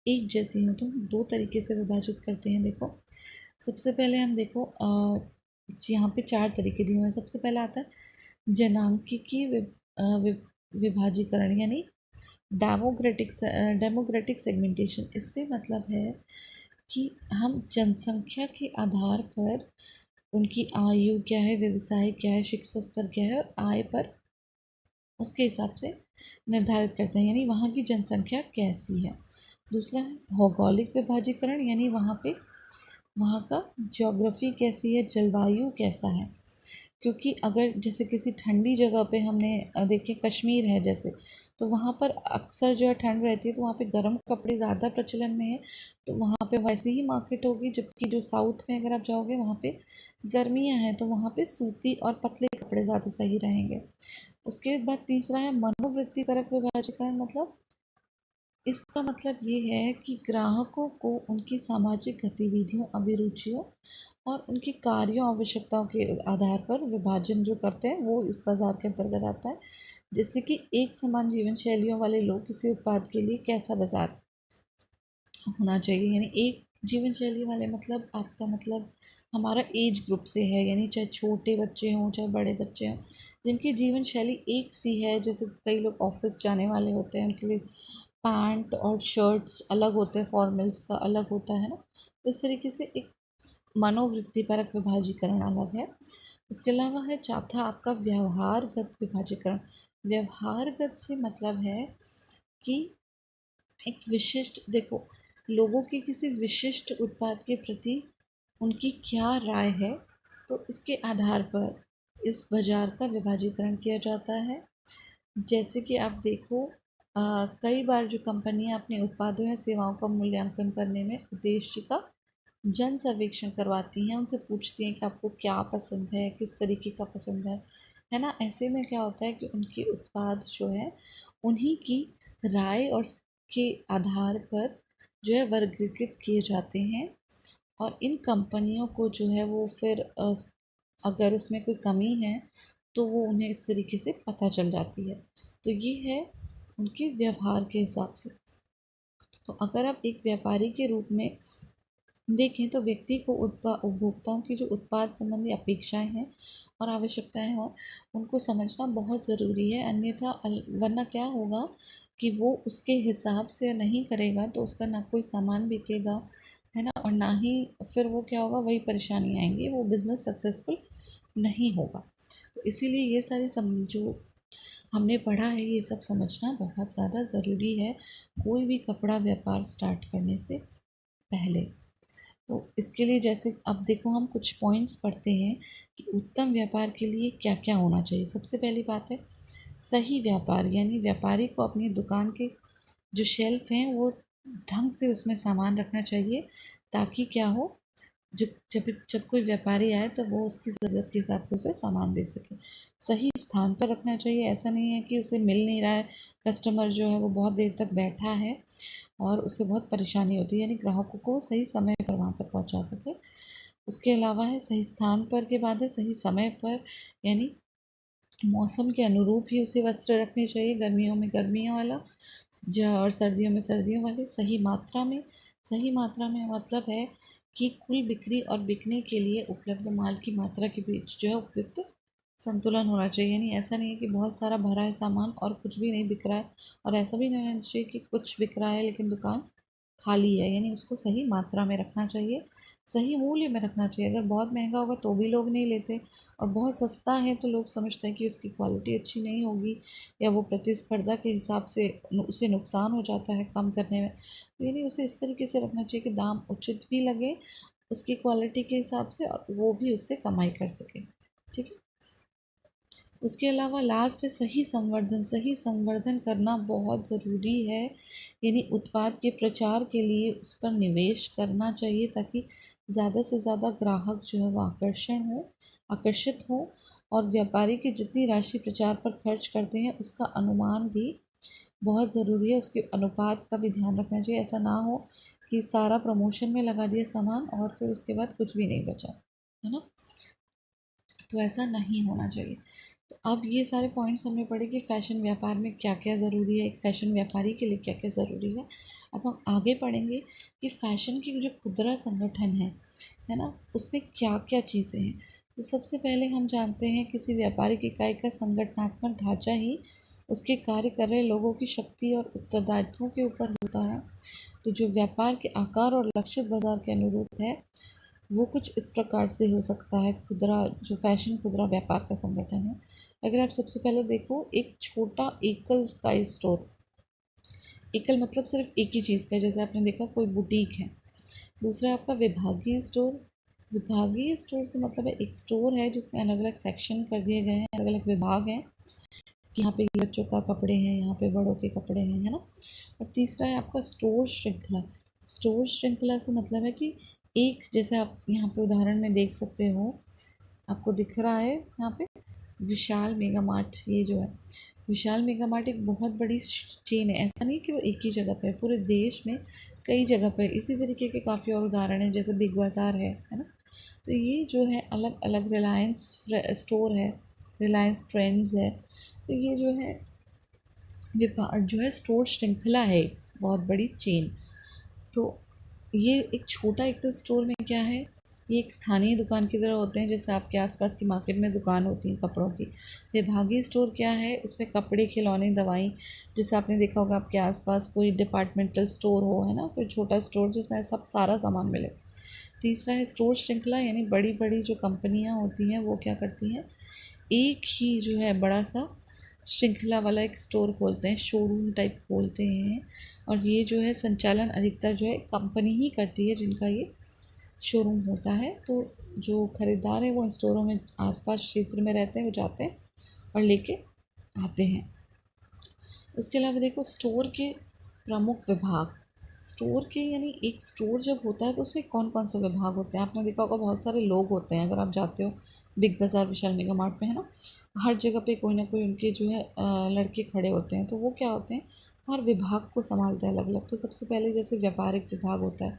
एक जैसी हों। तो हम दो तरीके से विभाजित करते हैं। देखो, सबसे पहले हम देखो यहाँ पे चार तरीके दिए हुए हैं। सबसे पहला आता है जनांकिकी विभाजीकरण, यानी डेमोग्रेटिक सेगमेंटेशन। इससे मतलब है कि हम जनसंख्या के आधार पर उनकी आयु क्या है, व्यवसाय क्या है, शिक्षा स्तर क्या है और आय पर उसके हिसाब से निर्धारित करते हैं, यानी वहाँ की जनसंख्या कैसी है। दूसरा है भौगोलिक विभाजीकरण, यानी वहाँ का ज्योग्राफी कैसी है, जलवायु कैसा है। क्योंकि अगर जैसे किसी ठंडी जगह पे हमने देखे, कश्मीर है जैसे, तो वहाँ पर अक्सर जो है ठंड रहती है, तो वहाँ पे गर्म कपड़े ज़्यादा प्रचलन में है, तो वहाँ पे वैसी ही मार्केट होगी। जबकि जो साउथ में अगर आप जाओगे वहाँ पे गर्मियाँ हैं, तो वहाँ पे सूती और पतले कपड़े ज़्यादा सही रहेंगे। उसके बाद तीसरा है मनोवृत्तिपरक विभाजीकरण। मतलब इसका मतलब ये है कि ग्राहकों को उनकी सामाजिक गतिविधियों, अभिरुचियों और उनकी कार्यों, आवश्यकताओं के आधार पर विभाजन जो करते हैं वो इस बाज़ार के अंतर्गत आता है। जैसे कि एक समान जीवन शैलियों वाले लोग किसी उत्पाद के लिए कैसा बाज़ार होना चाहिए। यानी एक जीवन शैली वाले मतलब आपका मतलब हमारा एज ग्रुप से है, यानी चाहे छोटे बच्चे हों चाहे बड़े बच्चे हों, जिनकी जीवन शैली एक सी है। जैसे कई लोग ऑफिस जाने वाले होते हैं, उनके लिए पैंट और शर्ट्स अलग होते हैं, फॉर्मल्स का अलग होता है ना। इस तरीके से एक मनोवृत्तिपरक विभाजीकरण अलग है। उसके अलावा है चौथा आपका व्यवहारगत विभाजीकरण। व्यवहारगत से मतलब है कि एक विशिष्ट, देखो, लोगों की किसी विशिष्ट उत्पाद के प्रति उनकी क्या राय है, तो इसके आधार पर इस बाजार का विभाजीकरण किया जाता है। जैसे कि आप देखो, कई बार जो कंपनियां अपने उत्पादों या सेवाओं का मूल्यांकन करने में उद्देश्य का जन सर्वेक्षण करवाती हैं, उनसे पूछती हैं कि आपको क्या पसंद है, किस तरीके का पसंद है ना। ऐसे में क्या होता है कि उनके उत्पाद जो है उन्हीं की राय और के आधार पर जो है वर्गीकृत किए जाते हैं। और इन कंपनियों को जो है वो फिर अगर उसमें कोई कमी है तो वो उन्हें इस तरीके से पता चल जाती है। तो ये है उनके व्यवहार के हिसाब से। तो अगर आप एक व्यापारी के रूप में देखें तो व्यक्ति को उपभोक्ताओं की जो उत्पाद संबंधी अपेक्षाएं हैं और आवश्यकताएं हों, उनको समझना बहुत ज़रूरी है। अन्यथा वरना क्या होगा कि वो उसके हिसाब से नहीं करेगा तो उसका ना कोई सामान बिकेगा, है ना, और ना ही फिर वो क्या होगा, वही परेशानी आएंगी, वो बिज़नेस सक्सेसफुल नहीं होगा। तो इसीलिए ये सारी जो हमने पढ़ा है ये सब समझना बहुत ज़्यादा ज़रूरी है कोई भी कपड़ा व्यापार स्टार्ट करने से पहले। तो इसके लिए जैसे अब देखो हम कुछ पॉइंट्स पढ़ते हैं कि उत्तम व्यापार के लिए क्या क्या होना चाहिए। सबसे पहली बात है सही व्यापार, यानी व्यापारी को अपनी दुकान के जो शेल्फ हैं वो ढंग से उसमें सामान रखना चाहिए, ताकि क्या हो, जब जब जब कोई व्यापारी आए तो वो उसकी ज़रूरत के हिसाब से उसे सामान दे सके। सही स्थान पर रखना चाहिए, ऐसा नहीं है कि उसे मिल नहीं रहा है, कस्टमर जो है वो बहुत देर तक बैठा है और उससे बहुत परेशानी होती है, यानी ग्राहकों को सही समय पर वहाँ तक पहुँचा सके। उसके अलावा है सही स्थान पर के बाद है सही समय पर, यानी मौसम के अनुरूप ही उसे वस्त्र रखने चाहिए। गर्मियों में गर्मियों वाला और सर्दियों में सर्दियों वाले। सही मात्रा में मतलब है कि कुल बिक्री और बिकने के लिए उपलब्ध माल की मात्रा के बीच जो है उपयुक्त संतुलन होना चाहिए। यानी ऐसा नहीं है कि बहुत सारा भरा है सामान और कुछ भी नहीं बिक रहा है, और ऐसा भी नहीं होना चाहिए कि कुछ बिक रहा है लेकिन दुकान खाली है। यानी उसको सही मात्रा में रखना चाहिए, सही मूल्य में रखना चाहिए। अगर बहुत महंगा होगा तो भी लोग नहीं लेते, और बहुत सस्ता है तो लोग समझते हैं कि उसकी क्वालिटी अच्छी नहीं होगी, या वो प्रतिस्पर्धा के हिसाब से उसे नुकसान हो जाता है कम करने में। तो यानी उसे इस तरीके से रखना चाहिए कि दाम उचित भी लगे उसकी क्वालिटी के हिसाब से, और वो भी उससे कमाई कर सके। ठीक है। उसके अलावा लास्ट है सही संवर्धन। सही संवर्धन करना बहुत ज़रूरी है, यानी उत्पाद के प्रचार के लिए उस पर निवेश करना चाहिए, ताकि ज़्यादा से ज़्यादा ग्राहक जो है वो आकर्षित हो। और व्यापारी की जितनी राशि प्रचार पर खर्च करते हैं उसका अनुमान भी बहुत ज़रूरी है, उसके अनुपात का भी ध्यान रखना चाहिए। ऐसा ना हो कि सारा प्रमोशन में लगा दिया सामान और फिर उसके बाद कुछ भी नहीं बचा, है ना। तो ऐसा नहीं होना चाहिए। तो अब ये सारे पॉइंट्स हमने पढ़े कि फ़ैशन व्यापार में क्या क्या ज़रूरी है, एक फ़ैशन व्यापारी के लिए क्या क्या ज़रूरी है। अब हम आगे पढ़ेंगे कि फ़ैशन की जो खुदरा संगठन है ना, उसमें क्या क्या चीज़ें हैं। तो सबसे पहले हम जानते हैं किसी व्यापारिक इकाई का संगठनात्मक ढांचा ही उसके कार्य कर रहे लोगों की शक्ति और उत्तरदायित्वों के ऊपर होता है। तो जो व्यापार के आकार और लक्षित बाजार के अनुरूप है वो कुछ इस प्रकार से हो सकता है। खुदरा जो फैशन खुदरा व्यापार का संगठन है, अगर आप सबसे पहले देखो, एक छोटा एकल का स्टोर। एकल मतलब सिर्फ एक ही चीज़ का है, जैसे आपने देखा कोई बुटीक है। दूसरा आपका विभागीय स्टोर। विभागीय स्टोर से मतलब है एक स्टोर है जिसमें अलग अलग सेक्शन कर दिए गए हैं, अलग अलग विभाग हैं कि यहाँ पे बच्चों का कपड़े हैं, यहाँ पे बड़ों के कपड़े हैं, है ना। और तीसरा है आपका स्टोर श्रृंखला। स्टोर श्रृंखला से मतलब है कि एक, जैसे आप यहाँ पे उदाहरण में देख सकते हो, आपको दिख रहा है यहाँ पे विशाल मेगा मार्ट। ये जो है विशाल मेगा मार्ट एक बहुत बड़ी चेन है। ऐसा नहीं कि वो एक ही जगह पे है, पूरे देश में कई जगह पे। इसी तरीके के काफ़ी और उदाहरण हैं, जैसे बिग बाज़ार है ना। तो ये जो है अलग अलग, रिलायंस स्टोर है, रिलायंस ट्रेंड्स है। तो ये जो है जो है स्टोर श्रृंखला है, बहुत बड़ी चेन। तो ये एक छोटा एकल स्टोर में क्या है ये एक स्थानीय दुकान की तरह होते हैं, जैसे आपके आसपास की मार्केट में दुकान होती है कपड़ों की। विभागीय स्टोर क्या है? इसमें कपड़े, खिलौने, दवाई, जैसे आपने देखा होगा आपके आसपास कोई डिपार्टमेंटल स्टोर हो, है ना, कोई छोटा स्टोर जिसमें सब सारा सामान मिले। तीसरा है स्टोर श्रृंखला, यानी बड़ी बड़ी जो कंपनियां होती हैं वो क्या करती हैं, एक ही जो है बड़ा सा श्रृंखला वाला एक स्टोर खोलते हैं, शोरूम टाइप खोलते हैं। और ये जो है संचालन अधिकतर जो है कंपनी ही करती है जिनका ये शोरूम होता है। तो जो खरीदार है वो इन स्टोरों में आसपास क्षेत्र में रहते हैं, वो जाते हैं और लेके आते हैं। उसके अलावा देखो स्टोर के प्रमुख विभाग। स्टोर के यानी एक स्टोर जब होता है तो उसमें कौन कौन से विभाग होते हैं? आपने देखा होगा बहुत सारे लोग होते हैं, अगर आप जाते हो बिग बाज़ार, विशाल मेगा मार्ट में, है ना, हर जगह पे कोई ना कोई उनके जो है लड़के खड़े होते हैं। तो वो क्या होते हैं, हर विभाग को संभालते हैं अलग अलग। तो सबसे पहले जैसे व्यापारिक विभाग होता है,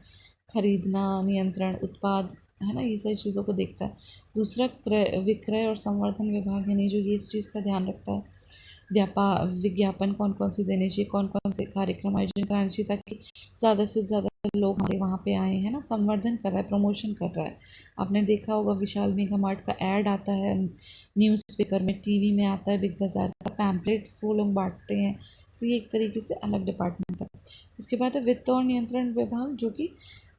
खरीदना, नियंत्रण, उत्पाद, है ना, ये सारी चीज़ों को देखता है। दूसरा क्रय विक्रय और संवर्धन विभाग, यानी जो ये इस चीज़ का ध्यान रखता है, विज्ञापन कौन कौन से देने चाहिए, कौन कौन से कार्यक्रम आयोजन कराने चाहिए ताकि ज़्यादा से ज़्यादा लोग हमारे वहाँ पे आए, है ना, संवर्धन कर रहा है, प्रमोशन कर रहा है। आपने देखा होगा विशाल मेगा मार्ट का ऐड आता है न्यूज़पेपर में, टीवी में आता है, बिग बाज़ार का पैम्पलेट्स वो लोग बांटते हैं। तो ये एक तरीके से अलग डिपार्टमेंट है। उसके बाद है वित्त और नियंत्रण विभाग, जो कि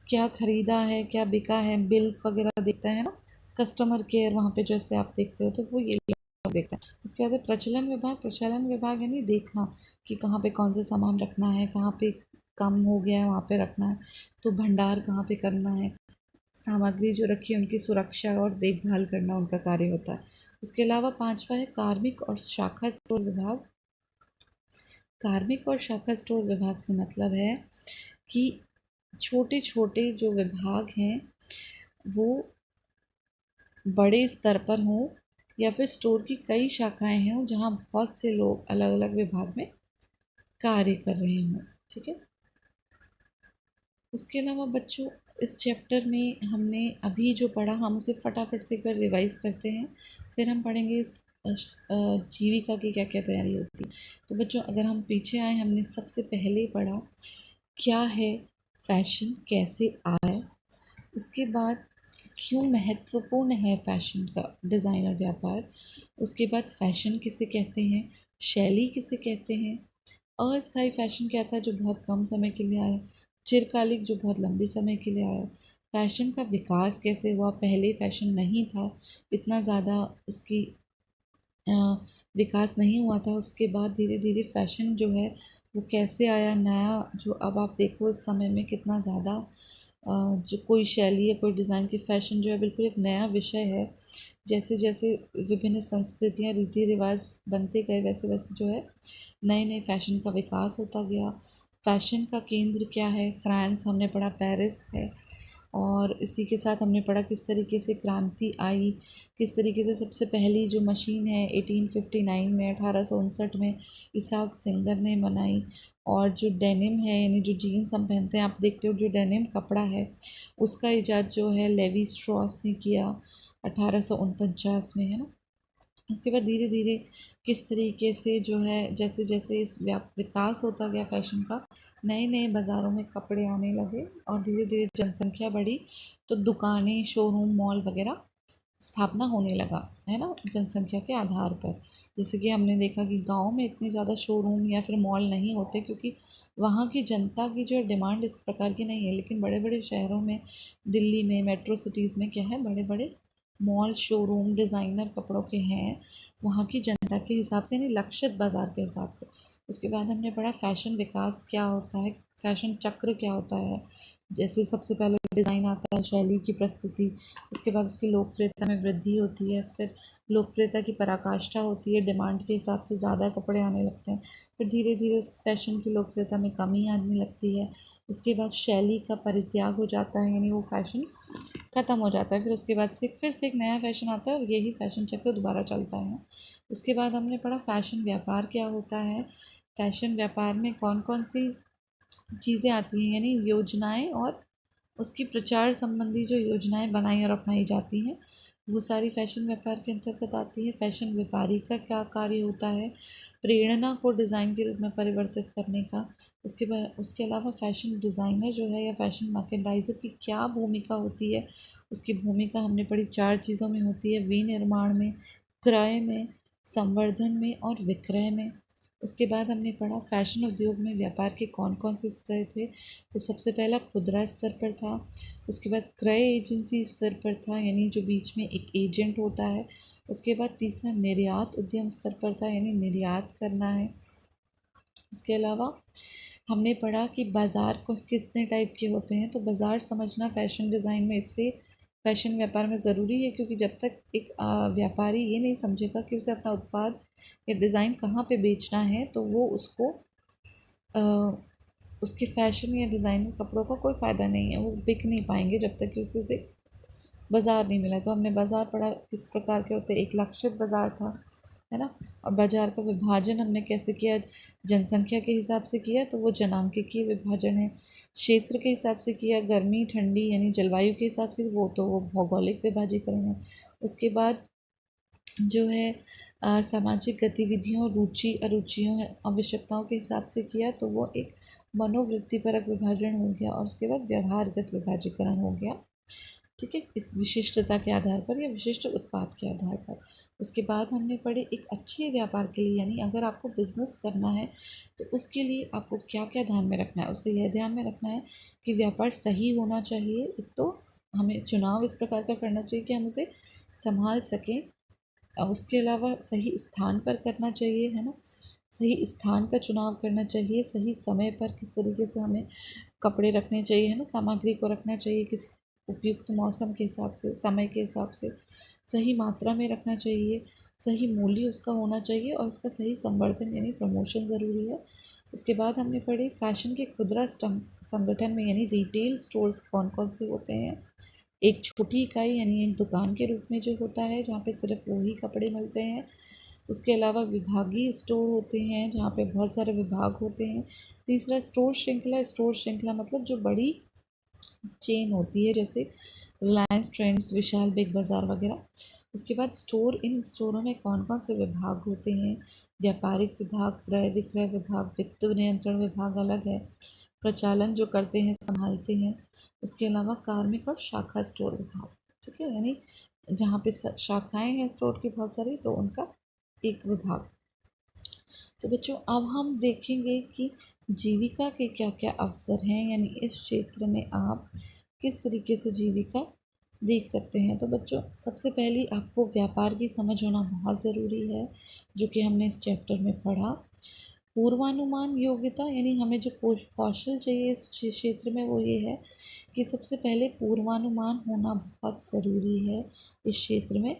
क्या खरीदा है, क्या बिका है, बिल्स वगैरह देखता है ना। कस्टमर केयर वहाँ पे जैसे आप देखते हो तो वो ये देखता है। उसके बाद है प्रचलन विभाग। प्रचलन विभाग यानी देखना कि कहाँ पे कौन सा सामान रखना है, कहाँ पे कम हो गया है वहाँ पे रखना है, तो भंडार कहाँ पे करना है, सामग्री जो रखी है उनकी सुरक्षा और देखभाल करना उनका कार्य होता है। उसके अलावा पांचवा है कार्मिक और शाखा स्टोर विभाग। कार्मिक और शाखा स्टोर विभाग से मतलब है कि छोटे छोटे जो विभाग हैं वो बड़े स्तर पर हों, या फिर स्टोर की कई शाखाएं हों जहाँ बहुत से लोग अलग अलग विभाग में कार्य कर रहे हों। ठीक है। उसके अलावा बच्चों इस चैप्टर में हमने अभी जो पढ़ा हम उसे फटाफट से एक बार रिवाइज करते हैं, फिर हम पढ़ेंगे इस जीविका की क्या क्या तैयारी होती है। तो बच्चों अगर हम पीछे आए, हमने सबसे पहले पढ़ा क्या है फैशन, कैसे आया, उसके बाद क्यों महत्वपूर्ण है फैशन का डिज़ाइन और व्यापार, उसके बाद फैशन किसे कहते हैं, शैली किसे कहते हैं, अस्थायी फैशन क्या था जो बहुत कम समय के लिए आया, चिरकालिक जो बहुत लंबे समय के लिए आया, फैशन का विकास कैसे हुआ, पहले फैशन नहीं था, इतना ज़्यादा उसकी अ, विकास नहीं हुआ था, उसके बाद धीरे धीरे फैशन जो है वो कैसे आया नया, जो अब आप देखो इस समय में कितना ज़्यादा जो कोई शैली या कोई डिज़ाइन की फ़ैशन जो है बिल्कुल एक नया विषय है। जैसे जैसे विभिन्न संस्कृतियाँ रीति रिवाज बनते गए वैसे वैसे जो है नए नए फ़ैशन का विकास होता गया। फ़ैशन का केंद्र क्या है, फ्रांस हमने पढ़ा, पेरिस है। और इसी के साथ हमने पढ़ा किस तरीके से क्रांति आई, किस तरीके से सबसे पहली जो मशीन है 1859 में 1859 में इसाक सिंगर ने बनाई। और जो डेनिम है यानी जो जीन्स हम पहनते हैं, आप देखते हो जो डेनिम कपड़ा है उसका इजाद जो है लेवी स्ट्रॉस ने किया 1849 में, है ना। उसके बाद धीरे धीरे किस तरीके से जो है जैसे जैसे इस विकास होता गया फैशन का, नए नए बाज़ारों में कपड़े आने लगे और धीरे धीरे जनसंख्या बढ़ी तो दुकानें, शोरूम, मॉल वगैरह स्थापना होने लगा, है ना, जनसंख्या के आधार पर। जैसे कि हमने देखा कि गांव में इतने ज़्यादा शोरूम या फिर मॉल नहीं होते क्योंकि वहाँ की जनता की जो डिमांड इस प्रकार की नहीं है, लेकिन बड़े बड़े शहरों में, दिल्ली में, मेट्रो सिटीज़ में क्या है, बड़े बड़े मॉल, शोरूम, डिज़ाइनर कपड़ों के हैं वहाँ की जनता के हिसाब से, यानी लक्षित बाज़ार के हिसाब से। उसके बाद हमने पढ़ा फैशन विकास क्या होता है, फैशन चक्र क्या होता है। जैसे सबसे पहले डिज़ाइन आता है, शैली की प्रस्तुति, उसके बाद उसकी लोकप्रियता में वृद्धि होती है, फिर लोकप्रियता की पराकाष्ठा होती है, डिमांड के हिसाब से ज़्यादा कपड़े आने लगते हैं, फिर धीरे धीरे उस फैशन की लोकप्रियता में कमी आने लगती है। उसके बाद शैली का परित्याग हो जाता है, यानी वो फैशन ख़त्म हो जाता है, फिर उसके बाद से फिर से एक नया फैशन आता है और यही फैशन चक्र दोबारा चलता है। उसके बाद हमने पढ़ा फैशन व्यापार क्या होता है, फैशन व्यापार में कौन कौन सी चीज़ें आती हैं, यानी योजनाएं और उसकी प्रचार संबंधी जो योजनाएं बनाई और अपनाई जाती हैं वो सारी फैशन व्यापार के अंतर्गत आती है। फैशन व्यापारी का क्या कार्य होता है, प्रेरणा को डिज़ाइन के रूप में परिवर्तित करने का। उसके अलावा फैशन डिज़ाइनर जो है या फैशन मर्केंडाइज़र की क्या भूमिका होती है, उसकी भूमिका हमने पढ़ी 4 चीज़ों में होती है, विनिर्माण में, क्रय में, संवर्धन में और विक्रय में। उसके बाद हमने पढ़ा फैशन उद्योग में व्यापार के कौन कौन से स्तर थे। तो सबसे पहला खुदरा स्तर पर था, उसके बाद क्रय एजेंसी स्तर पर था, यानी जो बीच में एक एजेंट होता है। उसके बाद तीसरा निर्यात उद्यम स्तर पर था, यानी निर्यात करना है। उसके अलावा हमने पढ़ा कि बाज़ार को कितने टाइप के होते हैं। तो बाज़ार समझना फ़ैशन डिज़ाइन में इसलिए फ़ैशन व्यापार में ज़रूरी है, क्योंकि जब तक एक व्यापारी ये नहीं समझेगा कि उसे अपना उत्पाद या डिज़ाइन कहाँ पे बेचना है, तो वो उसको अ, उसके फ़ैशन या डिज़ाइनर कपड़ों का कोई फ़ायदा नहीं है, वो बिक नहीं पाएंगे जब तक कि उसे बाज़ार नहीं मिला। तो हमने बाज़ार पढ़ा किस प्रकार के होते हैं, एक लक्षित बाज़ार था, है ना। और बाज़ार का विभाजन हमने कैसे किया, जनसंख्या के हिसाब से किया, तो वो जनांकिकीय विभाजन है। क्षेत्र के हिसाब से किया, गर्मी ठंडी यानी जलवायु के हिसाब से, वो भौगोलिक विभाजीकरण है। उसके बाद जो है सामाजिक गतिविधियों, रुचि अरुचियों, आवश्यकताओं के हिसाब से किया, तो वो एक मनोवृत्तिपरक विभाजन हो गया। और उसके बाद व्यवहारगत विभाजीकरण हो गया, ठीक है, इस विशिष्टता के आधार पर या विशिष्ट उत्पाद के आधार पर। उसके बाद हमने पढ़े एक अच्छे व्यापार के लिए, यानी अगर आपको बिजनेस करना है तो उसके लिए आपको क्या क्या ध्यान में रखना है। उससे यह ध्यान में रखना है कि व्यापार सही होना चाहिए। एक तो हमें चुनाव इस प्रकार का करना चाहिए कि हम उसे संभाल सकें। उसके अलावा सही स्थान पर करना चाहिए, है ना, सही स्थान का चुनाव करना चाहिए। सही समय पर किस तरीके से हमें कपड़े रखने चाहिए, है ना, सामग्री को रखना चाहिए किस उपयुक्त मौसम के हिसाब से, समय के हिसाब से, सही मात्रा में रखना चाहिए, सही मूल्य उसका होना चाहिए और उसका सही संवर्धन यानी प्रमोशन ज़रूरी है। उसके बाद हमने पढ़ी फैशन के खुदरा संगठन में, यानी रिटेल स्टोर्स कौन कौन से होते हैं। एक छोटी इकाई यानी एक दुकान के रूप में जो होता है, जहाँ पे सिर्फ वही कपड़े मिलते हैं। उसके अलावा विभागीय स्टोर होते हैं, जहाँ पे बहुत सारे विभाग होते हैं। तीसरा स्टोर श्रृंखला मतलब जो बड़ी चेन होती है, जैसे रिलायंस ट्रेंड्स, विशाल बिग बाज़ार वगैरह। उसके बाद स्टोर, इन स्टोरों में कौन कौन से विभाग होते हैं। व्यापारिक विभाग, क्रय विक्रय विभाग, वित्त नियंत्रण विभाग अलग है, प्रचालन जो करते हैं संभालते हैं। उसके अलावा कार्मिक और शाखा स्टोर विभाग, ठीक है, यानी जहाँ पे शाखाएं हैं स्टोर की बहुत सारी, तो उनका एक विभाग। तो बच्चों अब हम देखेंगे कि जीविका के क्या क्या अवसर हैं, यानी इस क्षेत्र में आप किस तरीके से जीविका देख सकते हैं। तो बच्चों सबसे पहले आपको व्यापार की समझ होना बहुत ज़रूरी है, जो कि हमने इस चैप्टर में पढ़ा। पूर्वानुमान योग्यता, यानी हमें जो कौशल चाहिए इस क्षेत्र में, वो ये है कि सबसे पहले पूर्वानुमान होना बहुत ज़रूरी है इस क्षेत्र में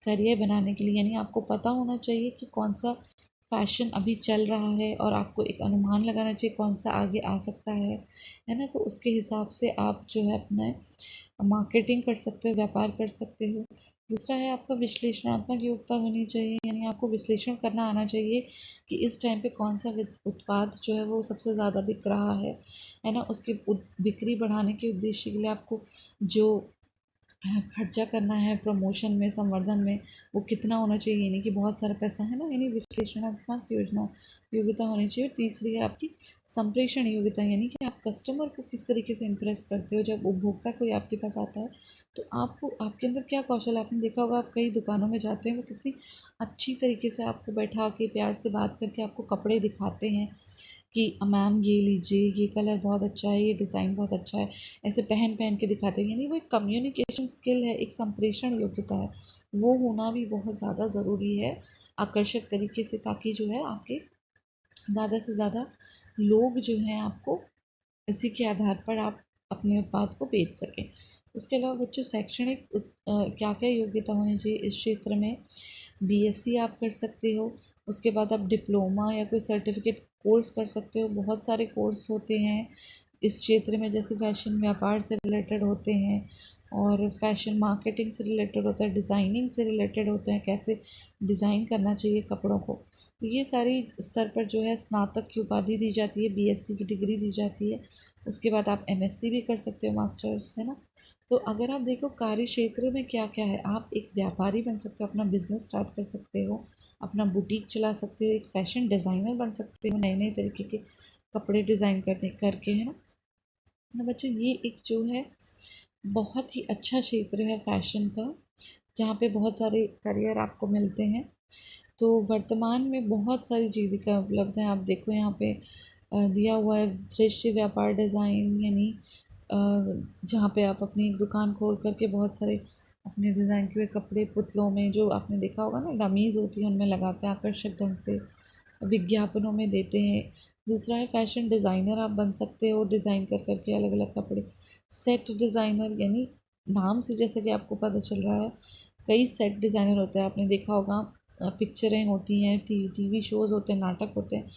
करियर बनाने के लिए। यानी आपको पता होना चाहिए कि कौन सा फैशन अभी चल रहा है और आपको एक अनुमान लगाना चाहिए कौन सा आगे आ सकता है ना। तो उसके हिसाब से आप जो है अपना मार्केटिंग कर सकते हो, व्यापार कर सकते हो। दूसरा है आपका विश्लेषणात्मक योग्यता होनी चाहिए, यानी आपको विश्लेषण करना आना चाहिए कि इस टाइम पे कौन सा उत्पाद जो है वो सबसे ज़्यादा बिक रहा है ना। उसकी बिक्री बढ़ाने के उद्देश्य के लिए आपको जो खर्चा करना है प्रमोशन में, संवर्धन में, वो कितना होना चाहिए, यानी कि बहुत सारा पैसा, है ना, यानी विश्लेषणात्मक योग्यता होनी चाहिए। तीसरी है आपकी संप्रेषण योग्यता, यानी कि आप कस्टमर को किस तरीके से इम्प्रेस करते हो। जब उपभोक्ता कोई आपके पास आता है तो आपको आपके अंदर क्या कौशल, आपने देखा होगा आप कई दुकानों में जाते हैं, वो कितनी अच्छी तरीके से आपको बैठा के प्यार से बात करके आपको कपड़े दिखाते हैं कि मैम ये लीजिए, ये कलर बहुत अच्छा है, ये डिज़ाइन बहुत अच्छा है, ऐसे पहन पहन के दिखाते हैं। यानी वो एक कम्युनिकेशन स्किल है, एक संप्रेषण योग्यता है, वो होना भी बहुत ज़्यादा ज़रूरी है आकर्षक तरीके से, ताकि जो है आपके ज़्यादा से ज़्यादा लोग जो हैं आपको इसी के आधार पर आप अपने उत्पाद को बेच सकें। उसके अलावा बच्चों शैक्षणिक क्या क्या योग्यता होनी चाहिए इस क्षेत्र में। बीएससी आप कर सकते हो, उसके बाद आप डिप्लोमा या कोई सर्टिफिकेट कोर्स कर सकते हो। बहुत सारे कोर्स होते हैं इस क्षेत्र में, जैसे फैशन व्यापार से रिलेटेड होते हैं और फैशन मार्केटिंग से रिलेटेड होता है, डिज़ाइनिंग से रिलेटेड होते हैं, कैसे डिज़ाइन करना चाहिए कपड़ों को। तो ये सारी स्तर पर जो है स्नातक की उपाधि दी जाती है, बीएससी की डिग्री दी जाती है। उसके बाद आप एमएससी भी कर सकते हो, मास्टर्स, है ना। तो अगर आप देखो कार्य क्षेत्र में क्या क्या है, आप एक व्यापारी बन सकते हो, अपना बिजनेस स्टार्ट कर सकते हो, अपना बुटीक चला सकते हो, एक फैशन डिज़ाइनर बन सकते हो, नए नए तरीके के कपड़े डिज़ाइन करने करके, है ना बच्चों। ये एक जो है बहुत ही अच्छा क्षेत्र है फैशन का, जहाँ पे बहुत सारे करियर आपको मिलते हैं। तो वर्तमान में बहुत सारी जीविका उपलब्ध है। आप देखो यहाँ पे दिया हुआ है दृश्य व्यापार डिज़ाइन, यानी जहाँ पे आप अपनी एक दुकान खोल करके बहुत सारे अपने डिज़ाइन किए हुए कपड़े पुतलों में, जो आपने देखा होगा ना डमीज़ होती है, उनमें लगाते हैं, आकर्षक ढंग से विज्ञापनों में देते हैं। दूसरा है फैशन डिज़ाइनर आप बन सकते हो, डिज़ाइन कर करके अलग अलग कपड़े। सेट डिज़ाइनर, यानी नाम से जैसे कि आपको पता चल रहा है, कई सेट डिज़ाइनर होते हैं, आपने देखा होगा पिक्चरें होती हैं, टीवी शोज़ होते हैं, नाटक होते हैं,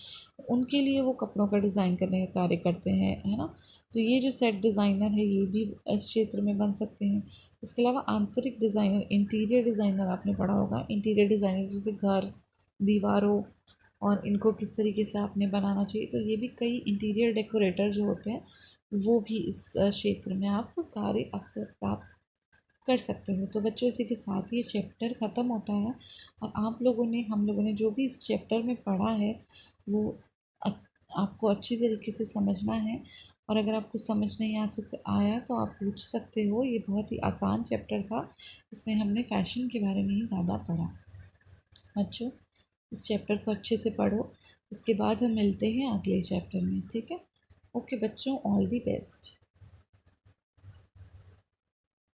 उनके लिए वो कपड़ों का डिज़ाइन करने का कार्य करते हैं, है ना। तो ये जो सेट डिज़ाइनर है ये भी इस क्षेत्र में बन सकते हैं। इसके अलावा आंतरिक डिज़ाइनर, इंटीरियर डिज़ाइनर आपने पढ़ा होगा, इंटीरियर डिज़ाइनर जैसे घर, दीवारों और इनको किस तरीके से आपने बनाना चाहिए, तो ये भी कई इंटीरियर डेकोरेटर जो होते हैं वो भी इस क्षेत्र में आप कार्य अवसर प्राप्त कर सकते हो। तो बच्चों इसी के साथ ये चैप्टर ख़त्म होता है, और आप लोगों ने, हम लोगों ने जो भी इस चैप्टर में पढ़ा है वो अ- आपको अच्छी तरीके से समझना है। और अगर आपको समझ नहीं आया तो आप पूछ सकते हो। ये बहुत ही आसान चैप्टर था, इसमें हमने फैशन के बारे में ही ज़्यादा पढ़ा। बच्चों इस चैप्टर को अच्छे से पढ़ो, इसके बाद हम मिलते हैं अगले चैप्टर में, ठीक है। ओके बच्चों, ऑल दी बेस्ट।